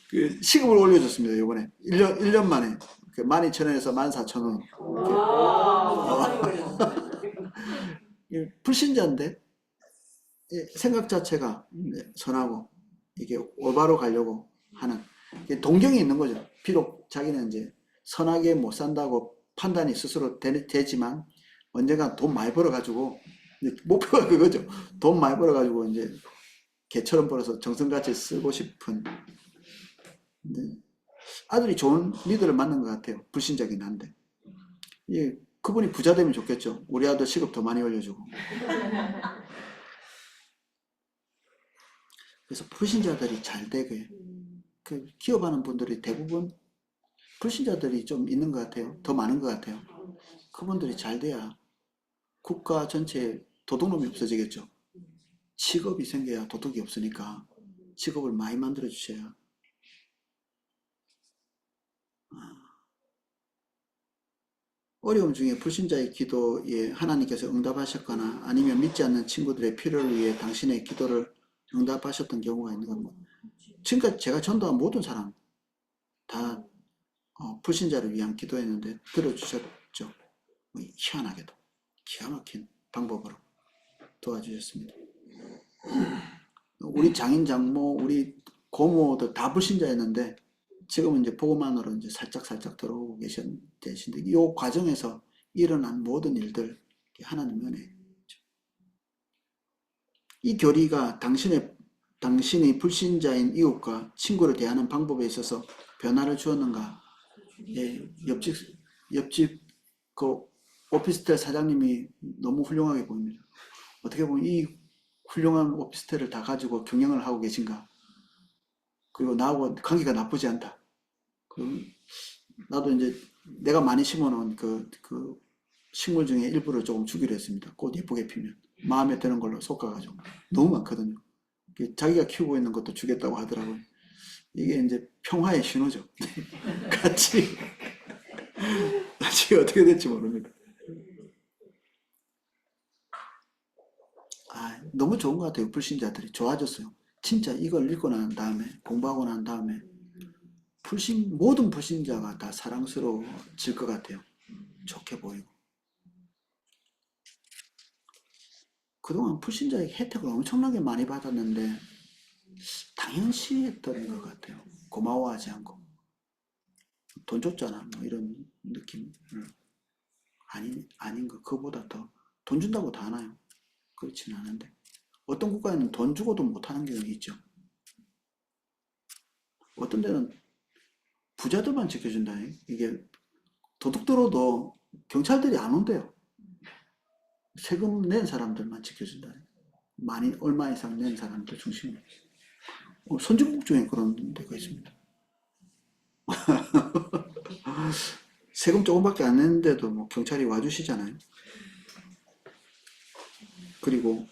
그 시급을 올려줬습니다. 이번에 1년 만에 12,000원에서 14,000원 불신자인데 생각 자체가 선하고 이게 올바로 가려고 하는 동경이 있는 거죠. 비록 자기는 이제 선하게 못 산다고 판단이 스스로 되지만 언젠가 돈 많이 벌어가지고 목표가 그거죠. 돈 많이 벌어가지고 이제 개처럼 벌어서 정성같이 쓰고 싶은 아들이 좋은 리더를 만난 것 같아요. 불신자긴 한데 그분이 부자 되면 좋겠죠. 우리 아들 시급 더 많이 올려주고. 그래서 불신자들이 잘 되게 기업하는 분들이 대부분 불신자들이 좀 있는 것 같아요. 더 많은 것 같아요. 그분들이 잘 돼야 국가 전체에 도둑놈이 없어지겠죠. 직업이 생겨야 도둑이 없으니까 직업을 많이 만들어 주셔야. 어려움 중에 불신자의 기도에 하나님께서 응답하셨거나 아니면 믿지 않는 친구들의 필요를 위해 당신의 기도를 응답하셨던 경우가 있는 겁니다. 지금까지 제가 전도한 모든 사람 다 불신자를 위한 기도했는데 들어주셨죠. 희한하게도 기가 막힌 방법으로 도와주셨습니다. 우리 장인 장모 우리 고모도 다 불신자였는데 지금은 이제 복음안으로 이제 살짝 들어오고 계신데 이 과정에서 일어난 모든 일들 하나님 은혜. 이 교리가 당신이 불신자인 이웃과 친구를 대하는 방법에 있어서 변화를 주었는가? 예, 옆집 그 오피스텔 사장님이 너무 훌륭하게 보입니다. 어떻게 보면 이 훌륭한 오피스텔을 다 가지고 경영을 하고 계신가? 그리고 나하고 관계가 나쁘지 않다. 나도 이제 내가 많이 심어놓은 그 식물 중에 일부를 조금 주기로 했습니다. 꽃 예쁘게 피면. 마음에 드는 걸로 솎아가지고. 너무 많거든요. 자기가 키우고 있는 것도 주겠다고 하더라고요. 이게 이제 평화의 신호죠. 같이 어떻게 될지 모릅니다. 너무 좋은 것 같아요. 불신자들이 좋아졌어요. 진짜 이걸 읽고 난 다음에 공부하고 난 다음에 모든 불신자가 다 사랑스러워질 것 같아요. 좋게 보이고. 그동안 불신자에게 혜택을 엄청나게 많이 받았는데 당연시했던 것 같아요. 고마워하지 않고. 돈 줬잖아. 뭐 이런 느낌. 아닌 거. 그거보다 더 돈 준다고 다 하나요? 그렇지는 않은데. 어떤 국가에는 돈 주고도 못하는 경우가 있죠. 어떤 데는 부자들만 지켜준다. 이게 도둑 들어도 경찰들이 안 온대요. 세금 낸 사람들만 지켜준다. 얼마 이상 낸 사람들 중심으로. 선진국 중에 그런 데가 있습니다. 세금 조금밖에 안 냈는데도 뭐 경찰이 와주시잖아요. 그리고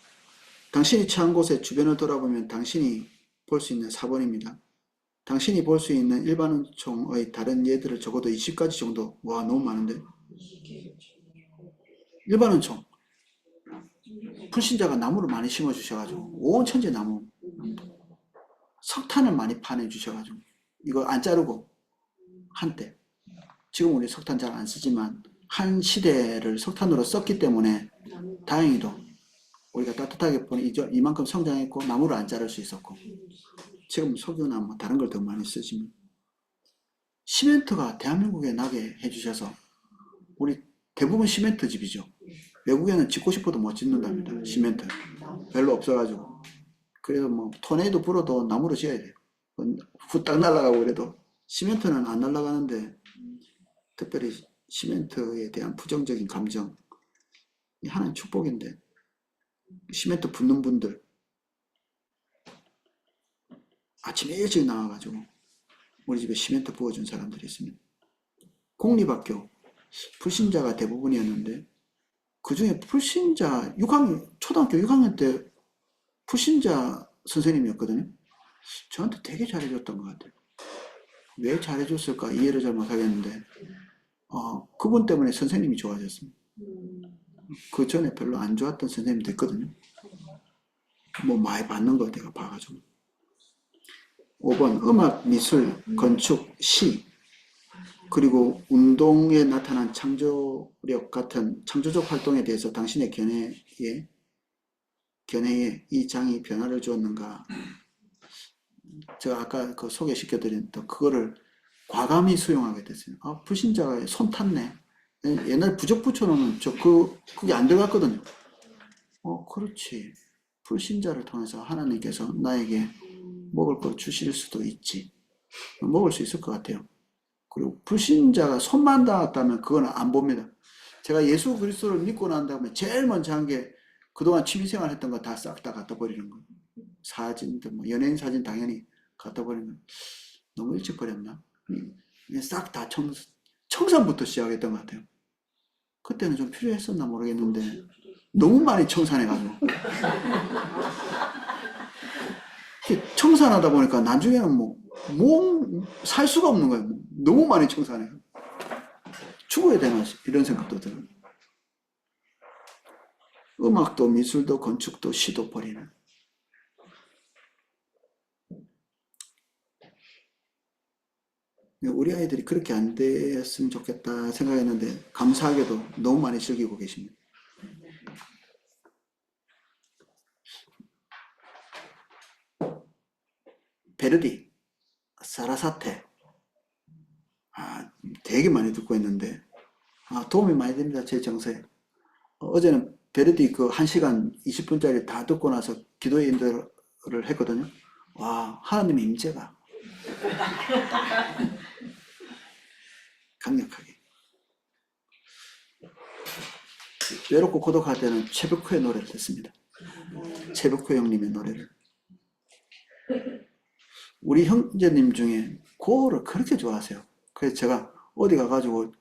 당신이 처한 곳의 주변을 돌아보면 당신이 볼 수 있는 4번입니다. 당신이 볼 수 있는 일반은총의 다른 예들을 적어도 20가지 정도. 와, 너무 많은데. 일반은총. 불신자가 나무를 많이 심어주셔가지고 온 천지 나무. 석탄을 많이 파내주셔가지고 이거 안 자르고 한때. 지금 우리 석탄 잘 안 쓰지만 한 시대를 석탄으로 썼기 때문에 다행히도 우리가 따뜻하게 보니 이만큼 성장했고 나무를 안 자를 수 있었고 지금 석유나 뭐 다른 걸 더 많이 쓰지만 시멘트가 대한민국에 나게 해주셔서 우리 대부분 시멘트 집이죠. 외국에는 짓고 싶어도 못 짓는답니다. 시멘트 별로 없어가지고. 그래서 뭐 토네이도 불어도 나무로 지어야 돼요. 후딱 날아가고 그래도 시멘트는 안 날아가는데 특별히 시멘트에 대한 부정적인 감정 이 하나의 축복인데 시멘트 붓는 분들 아침에 일찍 나와가지고 우리 집에 시멘트 부어준 사람들이 있습니다. 공립학교 불신자가 대부분이었는데 그 중에 불신자 초등학교 6학년 때 불신자 선생님이었거든요. 저한테 되게 잘해줬던 것 같아요. 왜 잘해줬을까 이해를 잘 못하겠는데 그분 때문에 선생님이 좋아졌습니다. 그 전에 별로 안 좋았던 선생님도 있거든요. 뭐 많이 받는 거 내가 봐가지고. 5번 음악, 미술, 건축, 시 그리고 운동에 나타난 창조력 같은 창조적 활동에 대해서 당신의 견해에 이 장이 변화를 주었는가. 제가 아까 그 소개시켜드린 또 그거를 과감히 수용하게 됐어요. 불신자가 손 탔네. 옛날 부적 붙여놓으면 그게 안 들어갔거든요. 그렇지. 불신자를 통해서 하나님께서 나에게 먹을 거 주실 수도 있지. 먹을 수 있을 것 같아요. 그리고 불신자가 손만 닿았다면 그거는 안 봅니다. 제가 예수 그리스도를 믿고 난 다음에 제일 먼저 한 게 그동안 취미생활 했던 거 다 싹 다 갖다 버리는 거. 사진들, 뭐 연예인 사진 당연히 갖다 버리는 거. 너무 일찍 버렸나? 싹 다 청산부터 시작했던 것 같아요. 그때는 좀 필요했었나 모르겠는데 너무 많이 청산해가지고 청산하다 보니까 나중에는 살 수가 없는 거예요. 너무 많이 청산해요. 죽어야 되나 이런 생각도 들어요. 음악도 미술도 건축도 시도 버리는. 우리 아이들이 그렇게 안 됐으면 좋겠다 생각했는데 감사하게도 너무 많이 즐기고 계십니다. 베르디, 사라사테, 되게 많이 듣고 있는데, 도움이 많이 됩니다. 제 정서에. 어제는 베르디 그 1시간 20분짜리 다 듣고 나서 기도의 인도를 했거든요. 와, 하나님의 임재가 강력하게. 외롭고 고독할 때는 최백호의 노래를 듣습니다. 최백호 형님의 노래를. 우리 형제님 중에 고어를 그렇게 좋아하세요. 그래서 제가 어디 가가지고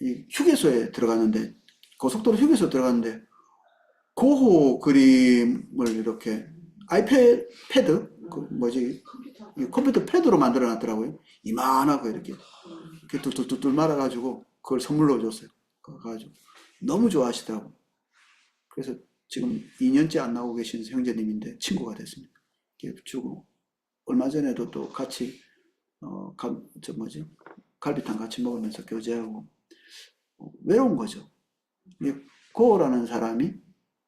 이 휴게소에 들어갔는데, 고속도로 휴게소 들어갔는데 고호 그림을 이렇게 아이패드 그 뭐지 이 컴퓨터 패드로 만들어 놨더라고요. 이만하고 이렇게 뚫뚫뚫 말아가지고 그걸 선물로 줬어요. 그래가지고 너무 좋아하시더라고. 그래서 지금 2년째 안 나오고 계신 형제님인데 친구가 됐습니다. 이렇게 주고 얼마 전에도 또 같이 갈비탕 같이 먹으면서 교제하고. 외로운 거죠. 이 고어라는 사람이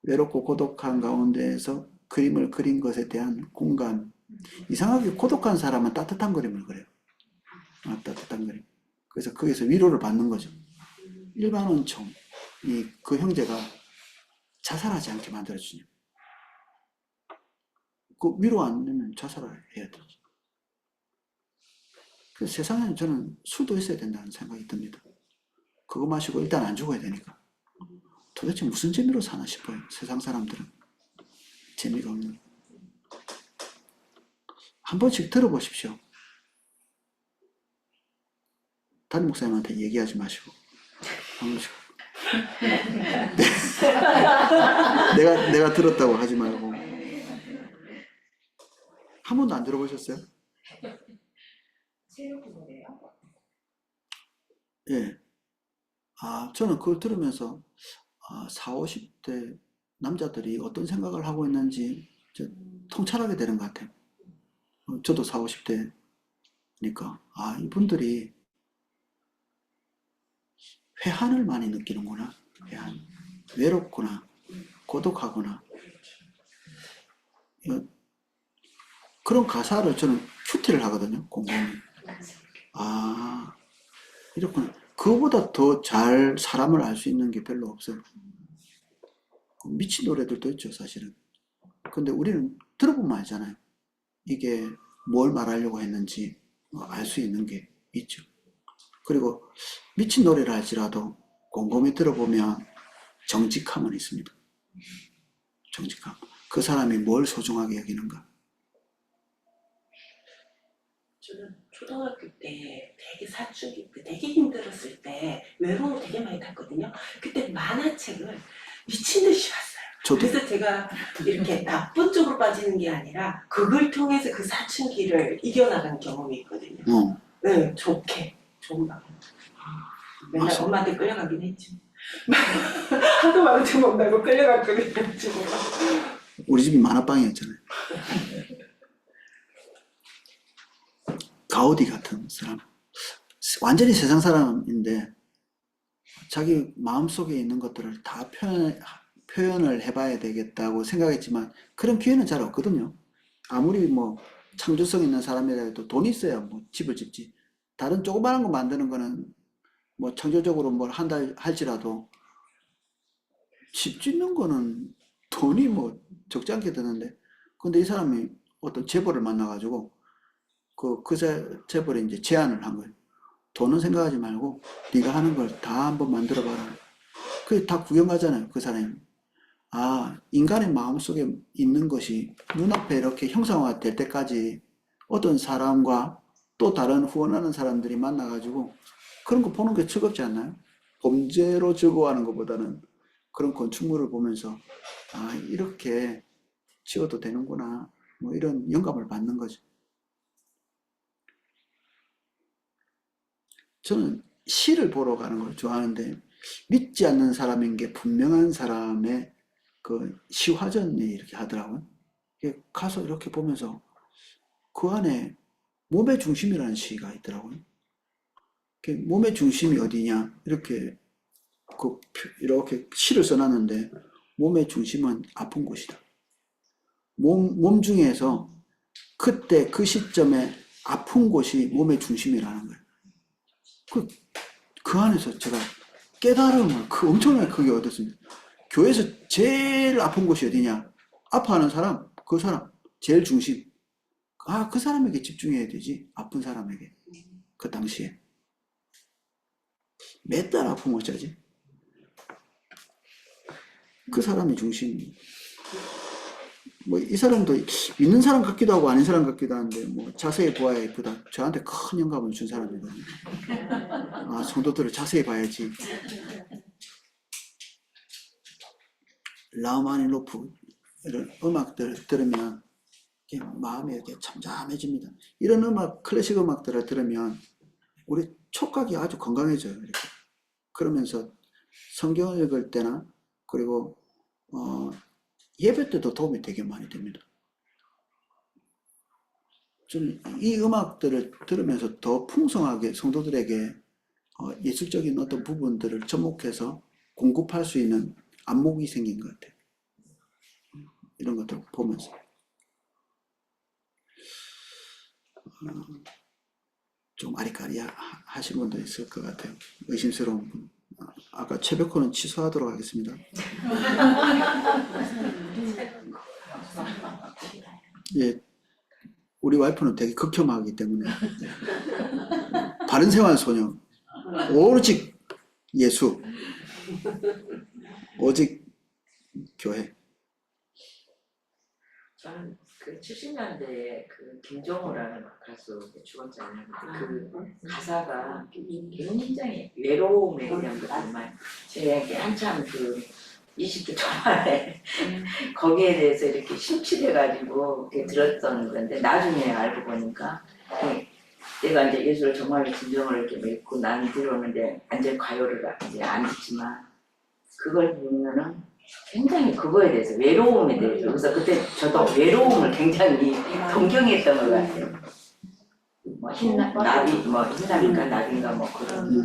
외롭고 고독한 가운데에서 그림을 그린 것에 대한 공감. 이상하게 고독한 사람은 따뜻한 그림을 그려요. 따뜻한 그림. 그래서 거기서 위로를 받는 거죠. 일반원총, 그 형제가 자살하지 않게 만들어주냐. 그 위로 안 되면 자살을 해야 되죠. 그래서 세상에는 저는 술도 있어야 된다는 생각이 듭니다. 그거 마시고 일단 안 죽어야 되니까. 도대체 무슨 재미로 사나 싶어요. 세상 사람들은. 재미가 없는. 한 번씩 들어보십시오. 담임 목사님한테 얘기하지 마시고. 한 번씩. 내가 들었다고 하지 말고. 한 번도 안 들어보셨어요? 예. 저는 그걸 들으면서 40, 50대 남자들이 어떤 생각을 하고 있는지 통찰하게 되는 것 같아요. 저도 40, 50대니까 이분들이 회한을 많이 느끼는구나. 회한. 외롭구나. 고독하구나. 그런 가사를 저는 큐티를 하거든요. 곰곰이. 이렇구나. 그거보다 더 잘 사람을 알 수 있는 게 별로 없어요. 미친 노래들도 있죠, 사실은. 근데 우리는 들어보면 알잖아요. 이게 뭘 말하려고 했는지 알 수 있는 게 있죠. 그리고 미친 노래를 할지라도 곰곰이 들어보면 정직함은 있습니다. 정직함. 그 사람이 뭘 소중하게 여기는가. 저는 초등학교 때 되게 사춘기 때 되게 힘들었을 때 외로움을 되게 많이 탔거든요. 그때 만화책을 미친 듯이 봤어요. 저도. 그래서 제가 이렇게 나쁜 쪽으로 빠지는 게 아니라 그걸 통해서 그 사춘기를 이겨나간 경험이 있거든요. 네, 좋게. 좋은 방법. 맨날 맞아. 엄마한테 끌려가긴 했죠. 하도 만화책 먹다고 끌려갔거든요. 지금. 우리 집이 만화방이었잖아요. 가우디 같은 사람. 완전히 세상 사람인데 자기 마음속에 있는 것들을 다 표현을 해봐야 되겠다고 생각했지만 그런 기회는 잘 없거든요. 아무리 뭐 창조성 있는 사람이라 해도 돈이 있어야 뭐 집을 짓지. 다른 조그마한 거 만드는 거는 뭐 창조적으로 뭘 한다 할지라도 집 짓는 거는 돈이 뭐 적지 않게 드는데, 근데 이 사람이 어떤 재벌을 만나가지고 그 재벌이 이제 제안을 한 거예요. 돈은 생각하지 말고 네가 하는 걸 다 한번 만들어 봐라. 그게 다 구경 가잖아요, 그 사람이. 인간의 마음속에 있는 것이 눈앞에 이렇게 형상화 될 때까지 어떤 사람과 또 다른 후원하는 사람들이 만나가지고 그런 거 보는 게 즐겁지 않나요? 범죄로 즐거워하는 것보다는 그런 건축물을 보면서 이렇게 지어도 되는구나, 뭐 이런 영감을 받는 거죠. 저는 시를 보러 가는 걸 좋아하는데 믿지 않는 사람인 게 분명한 사람의 그 시화전이 이렇게 하더라고요. 가서 이렇게 보면서 그 안에 몸의 중심이라는 시가 있더라고요. 몸의 중심이 어디냐 이렇게 이렇게 시를 써놨는데 몸의 중심은 아픈 곳이다. 몸 중에서 그때 그 시점에 아픈 곳이 몸의 중심이라는 거예요. 그 안에서 제가 깨달음을 엄청나게 크게 얻었습니다. 교회에서 제일 아픈 곳이 어디냐? 아파하는 사람, 그 사람, 제일 중심. 그 사람에게 집중해야 되지, 아픈 사람에게. 그 당시에. 몇 달 아프면 어쩌지? 그 사람이 중심. 뭐, 이 사람도 있는 사람 같기도 하고 아닌 사람 같기도 한데, 뭐, 자세히 보아야 이쁘다. 저한테 큰 영감을 준 사람이거든요. 성도들을 자세히 봐야지. 라흐마니노프 이런 음악들을 들으면 마음이 이렇게 잠잠해집니다. 이런 음악, 클래식 음악들을 들으면 우리 촉각이 아주 건강해져요. 이렇게. 그러면서 성경을 읽을 때나 그리고 예배 때도 도움이 되게 많이 됩니다. 좀 이 음악들을 들으면서 더 풍성하게 성도들에게 예술적인 어떤 부분들을 접목해서 공급할 수 있는 안목이 생긴 것 같아요. 이런 것들 보면서. 좀 아리까리 하신 분도 있을 것 같아요. 의심스러운 분. 아까 최백호는 취소하도록 하겠습니다. 예, 우리 와이프는 되게 극혐하기 때문에 바른생활 소녀, 오직 예수, 오직 교회. 저는 그 70년대에 그 김종호라는 가수 죽었잖아요. 그 가사가 굉장히 외로움에 대한 것들만 제가 한참 그 20대 초반에 거기에 대해서 이렇게 심취돼가지고 이렇게 들었던 건데 나중에 알고 보니까 내가 이제 예술을 정말 진정을 이렇게 믿고 난 뒤로는 완전 가요를 이제 안 듣지만 그걸 보면은 굉장히 그거에 대해서 외로움에 대해서 그래서 그때 저도 외로움을 굉장히 동경했던 것 같아요. 뭐 나비 뭐 흰나비인가 나비인가 뭐 그런.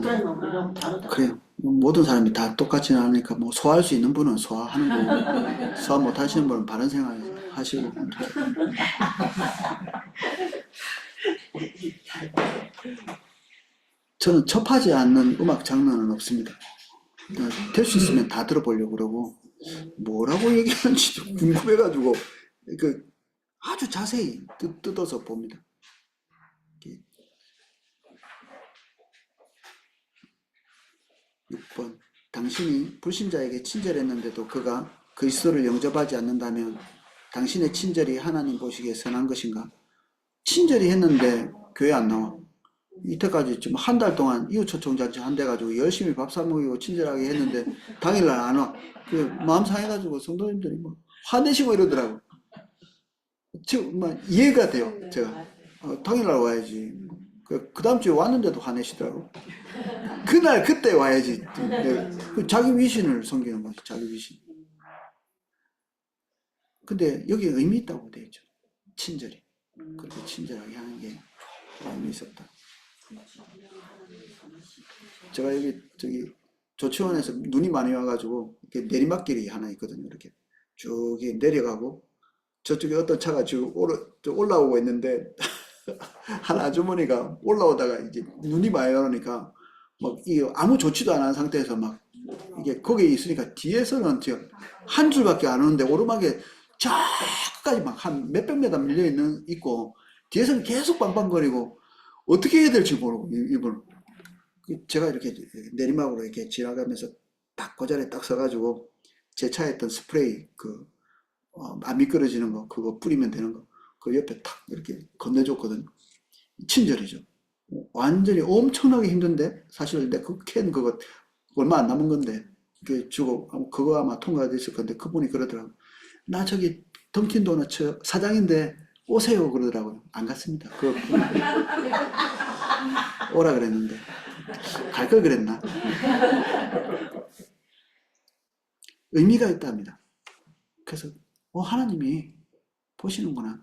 그래요. 모든 사람이 다 똑같지는 않으니까 뭐 소화할 수 있는 분은 소화하는 거고 소화 못 하시는 분은 바른 생활 하시고. 저는 접하지 않는 음악 장르는 없습니다. 될 수 있으면 다 들어보려고 그러고 뭐라고 얘기하는지도 궁금해가지고 아주 자세히 뜯어서 봅니다. 6번. 당신이 불신자에게 친절했는데도 그가 그리스도를 영접하지 않는다면 당신의 친절이 하나님 보시기에 선한 것인가? 친절히 했는데 교회 안 나와. 이때까지 지금 한 달 동안 이웃초청잔치 한 대 가지고 열심히 밥 사 먹이고 친절하게 했는데 당일날 안 와. 마음 상해가지고 성도님들이 뭐 화내시고 이러더라고. 지금 이해가 돼요. 제가 당일날 와야지. 그 다음 주에 왔는데도 화내시더라고. 그날 그때 와야지. 자기 위신을 섬기는 거지. 자기 위신. 근데 여기 의미 있다고 돼 있죠. 친절히. 그렇게 친절하게 하는 게 의미 있었다. 제가 저기 조치원에서 눈이 많이 와가지고 이렇게 내리막길이 하나 있거든요. 이렇게 쭉 내려가고 저쪽에 어떤 차가 지금 올라오고 있는데 한 아주머니가 올라오다가 이제 눈이 많이 오니까 막 아무 조치도 안 한 상태에서 막 이게 거기에 있으니까 뒤에서는 지금 한 줄밖에 안 오는데 오르막에 저까지 막 한 몇백 메다 밀려 있고 뒤에서는 계속 빵빵거리고 어떻게 해야 될지 모르고 이분은 제가 이렇게 내리막으로 이렇게 지나가면서 딱 그 자리에 딱 서가지고 제 차에 있던 스프레이 안 미끄러지는 거 그거 뿌리면 되는 거 그 옆에 탁 이렇게 건네줬거든요. 친절이죠. 완전히 엄청나게 힘든데 사실 내 그 캔 그거 얼마 안 남은 건데 그 주고 그거 아마 통과됐을 건데 그분이 그러더라고요. 나 저기 던킨 도너츠 사장인데 오세요 그러더라고요. 안 갔습니다. 오라 그랬는데 갈 걸 그랬나? 의미가 있답니다. 그래서 하나님이 보시는구나.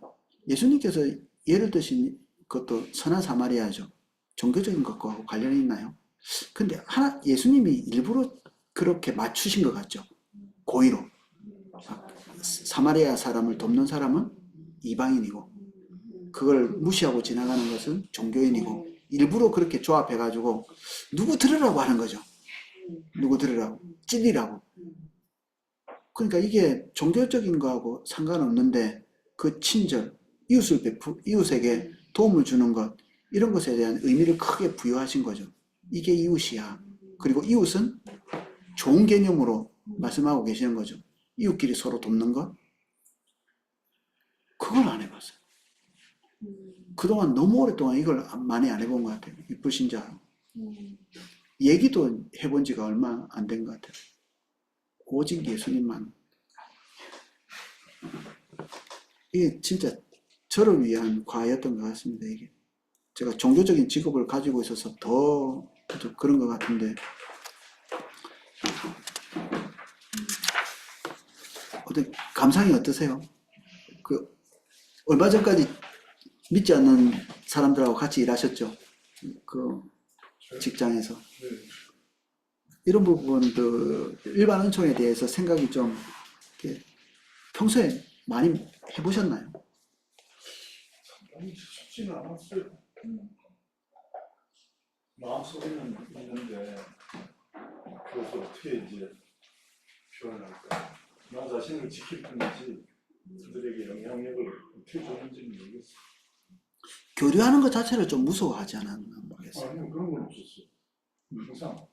예수님께서 예를 드신 것도 선한 사마리아죠. 종교적인 것과 관련이 있나요? 근데 예수님이 일부러 그렇게 맞추신 것 같죠. 고의로. 사마리아 사람을 돕는 사람은 이방인이고 그걸 무시하고 지나가는 것은 종교인이고 일부러 그렇게 조합해가지고 누구 들으라고 하는 거죠. 누구 들으라고 찔리라고. 그러니까 이게 종교적인 거하고 상관없는데 그 친절, 이웃에게 도움을 주는 것 이런 것에 대한 의미를 크게 부여하신 거죠. 이게 이웃이야. 그리고 이웃은 좋은 개념으로 말씀하고 계시는 거죠. 이웃끼리 서로 돕는 것 그걸 안 해봤어요. 그동안 너무 오랫동안 이걸 많이 안 해본 것 같아요. 이 불신자 얘기도 해본 지가 얼마 안 된 것 같아요. 오직 예수님만. 이게 진짜 저를 위한 과외였던 것 같습니다. 이게 제가 종교적인 직업을 가지고 있어서 더 그런 것 같은데 어떻게 감상이 어떠세요? 그 얼마 전까지 믿지 않는 사람들하고 같이 일하셨죠? 그 직장에서 이런 부분들 일반 은총에 대해서 생각이 좀 이렇게 평소에 많이 해보셨나요? 쉽지는 않았어요. 마음속에는 있는데 그래서 어떻게 이제 표현할까? 나 자신을 지킬 뿐이지 그들에게 영향력을 어떻게 주는지는 모르겠어요. 교류하는 것 자체를 좀 무서워하지 않았나 모르겠어요. 아니요, 그런 건 없었어요. 항상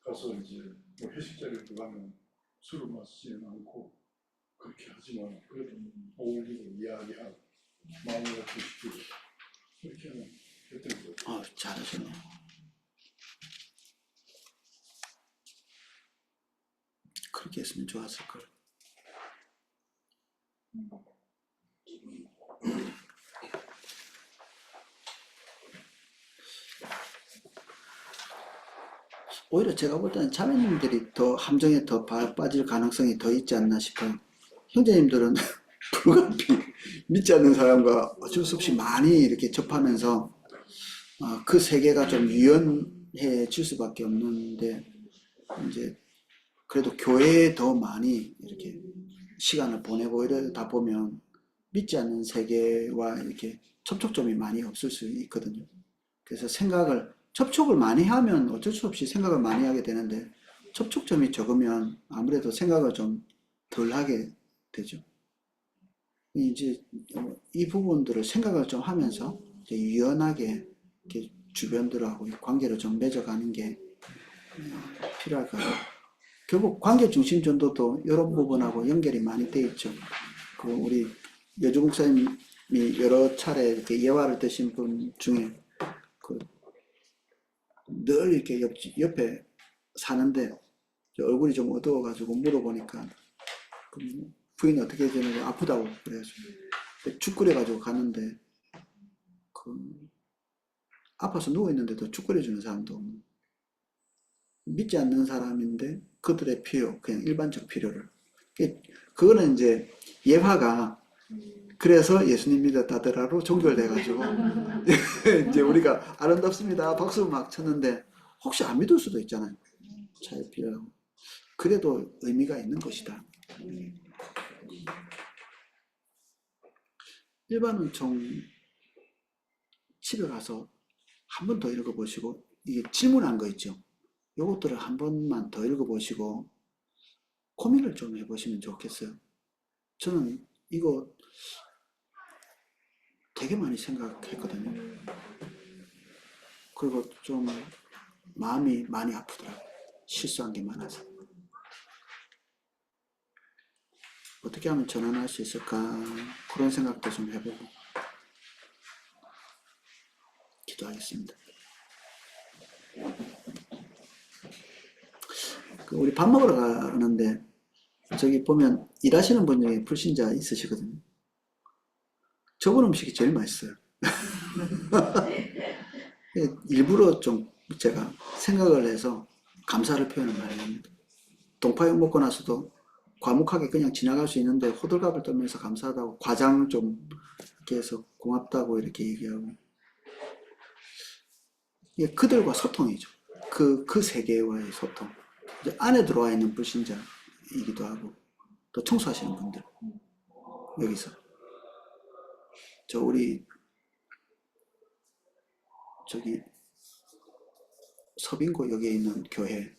가서 이제 뭐 회식 자리에 가면 술을 마시지는 않고 그렇게 하지만 그래도 어울리고 이야기하고 마음을 같이시키고 그렇게 하면 했던 거죠. 잘하셨네요. 그렇게 했으면 좋았을 걸. 오히려 제가 볼 때는 자매님들이 더 함정에 더 빠질 가능성이 더 있지 않나 싶어요. 형제님들은 불가피 믿지 않는 사람과 어쩔 수 없이 많이 이렇게 접하면서 그 세계가 좀 유연해질 수밖에 없는데 이제 그래도 교회에 더 많이 이렇게 시간을 보내고 이러다 보면 믿지 않는 세계와 이렇게 접촉점이 많이 없을 수 있거든요. 그래서 접촉을 많이 하면 어쩔 수 없이 생각을 많이 하게 되는데 접촉점이 적으면 아무래도 생각을 좀 덜 하게 되죠. 이제 이 부분들을 생각을 좀 하면서 이제 유연하게 이렇게 주변들하고 관계를 좀 맺어가는 게 필요할 것 같아요. 결국 관계 중심 전도도 이런 부분하고 연결이 많이 돼 있죠. 그 우리 여주 목사님이 여러 차례 이렇게 예화를 드신 분 중에 늘 이렇게 옆에 사는데 얼굴이 좀 어두워가지고 물어보니까 부인이 어떻게 지내고 아프다고 그래가지고 죽 끓여가지고 갔는데 아파서 누워있는데도 죽 끓여주는 사람도 없는 믿지 않는 사람인데 그들의 필요, 그냥 일반적 필요를 그거는 이제 예화가 그래서 예수님 믿었다더라로 종결돼가지고 이제 우리가 아름답습니다 박수 막 쳤는데 혹시 안 믿을 수도 있잖아요. 잘 필요하고 그래도 의미가 있는 것이다. 일반 은총 집에 가서 한 번 더 읽어보시고 이게 질문한 거 있죠. 요것들을 한 번만 더 읽어보시고 고민을 좀 해보시면 좋겠어요. 저는 이거 되게 많이 생각했거든요. 그리고 좀 마음이 많이 아프더라고요. 실수한 게 많아서. 어떻게 하면 전환할 수 있을까 그런 생각도 좀 해보고 기도하겠습니다. 우리 밥 먹으러 가는데 저기 보면 일하시는 분 중에 불신자 있으시거든요. 저번 음식이 제일 맛있어요. 일부러 좀 제가 생각을 해서 감사를 표현을 많이 합니다. 동파육 먹고 나서도 과묵하게 그냥 지나갈 수 있는데 호들갑을 떨면서 감사하다고 과장 좀 이렇게 해서 고맙다고 이렇게 얘기하고 이게 그들과 소통이죠. 그 세계와의 소통. 이제 안에 들어와 있는 불신자이기도 하고 또 청소하시는 분들 여기서 우리 저기 서빙고 여기에 있는 교회,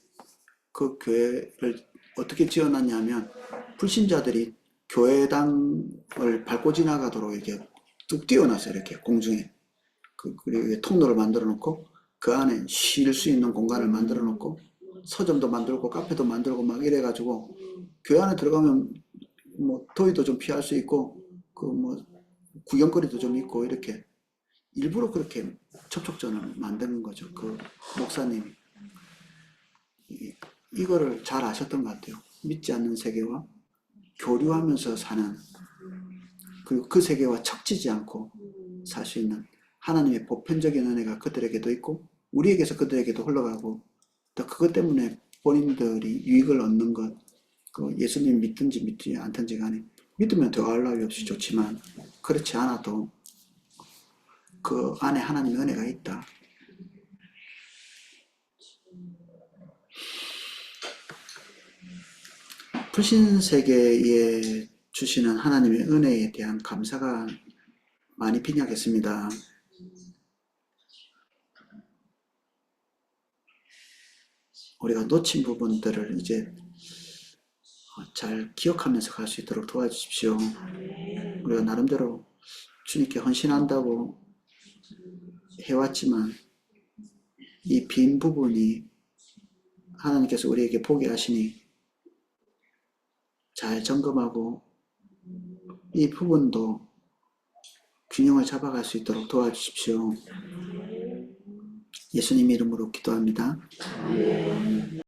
그 교회를 어떻게 지어놨냐면 불신자들이 교회당을 밟고 지나가도록 이렇게 뚝 띄워놨어요. 이렇게 공중에. 그리고 통로를 만들어 놓고 그 안에 쉴 수 있는 공간을 만들어 놓고 서점도 만들고 카페도 만들고 막 이래가지고 교회 안에 들어가면 뭐 더위도 좀 피할 수 있고 그 뭐 구경거리도 좀 있고 이렇게 일부러 그렇게 접촉점을 만드는 거죠. 그 목사님이 이거를 잘 아셨던 것 같아요. 믿지 않는 세계와 교류하면서 사는, 그리고 그 세계와 척지지 않고 살 수 있는 하나님의 보편적인 은혜가 그들에게도 있고 우리에게서 그들에게도 흘러가고, 또 그것 때문에 본인들이 유익을 얻는 것, 그 예수님 믿든지 믿지 않든지 간에 믿으면 더할 나위 없이 좋지만 그렇지 않아도 그 안에 하나님의 은혜가 있다. 불신 세계에 주시는 하나님의 은혜에 대한 감사가 많이 빈약했습니다. 우리가 놓친 부분들을 이제 잘 기억하면서 갈 수 있도록 도와주십시오. 우리가 나름대로 주님께 헌신한다고 해왔지만 이 빈 부분이 하나님께서 우리에게 보게 하시니 잘 점검하고 이 부분도 균형을 잡아갈 수 있도록 도와주십시오. 예수님 이름으로 기도합니다.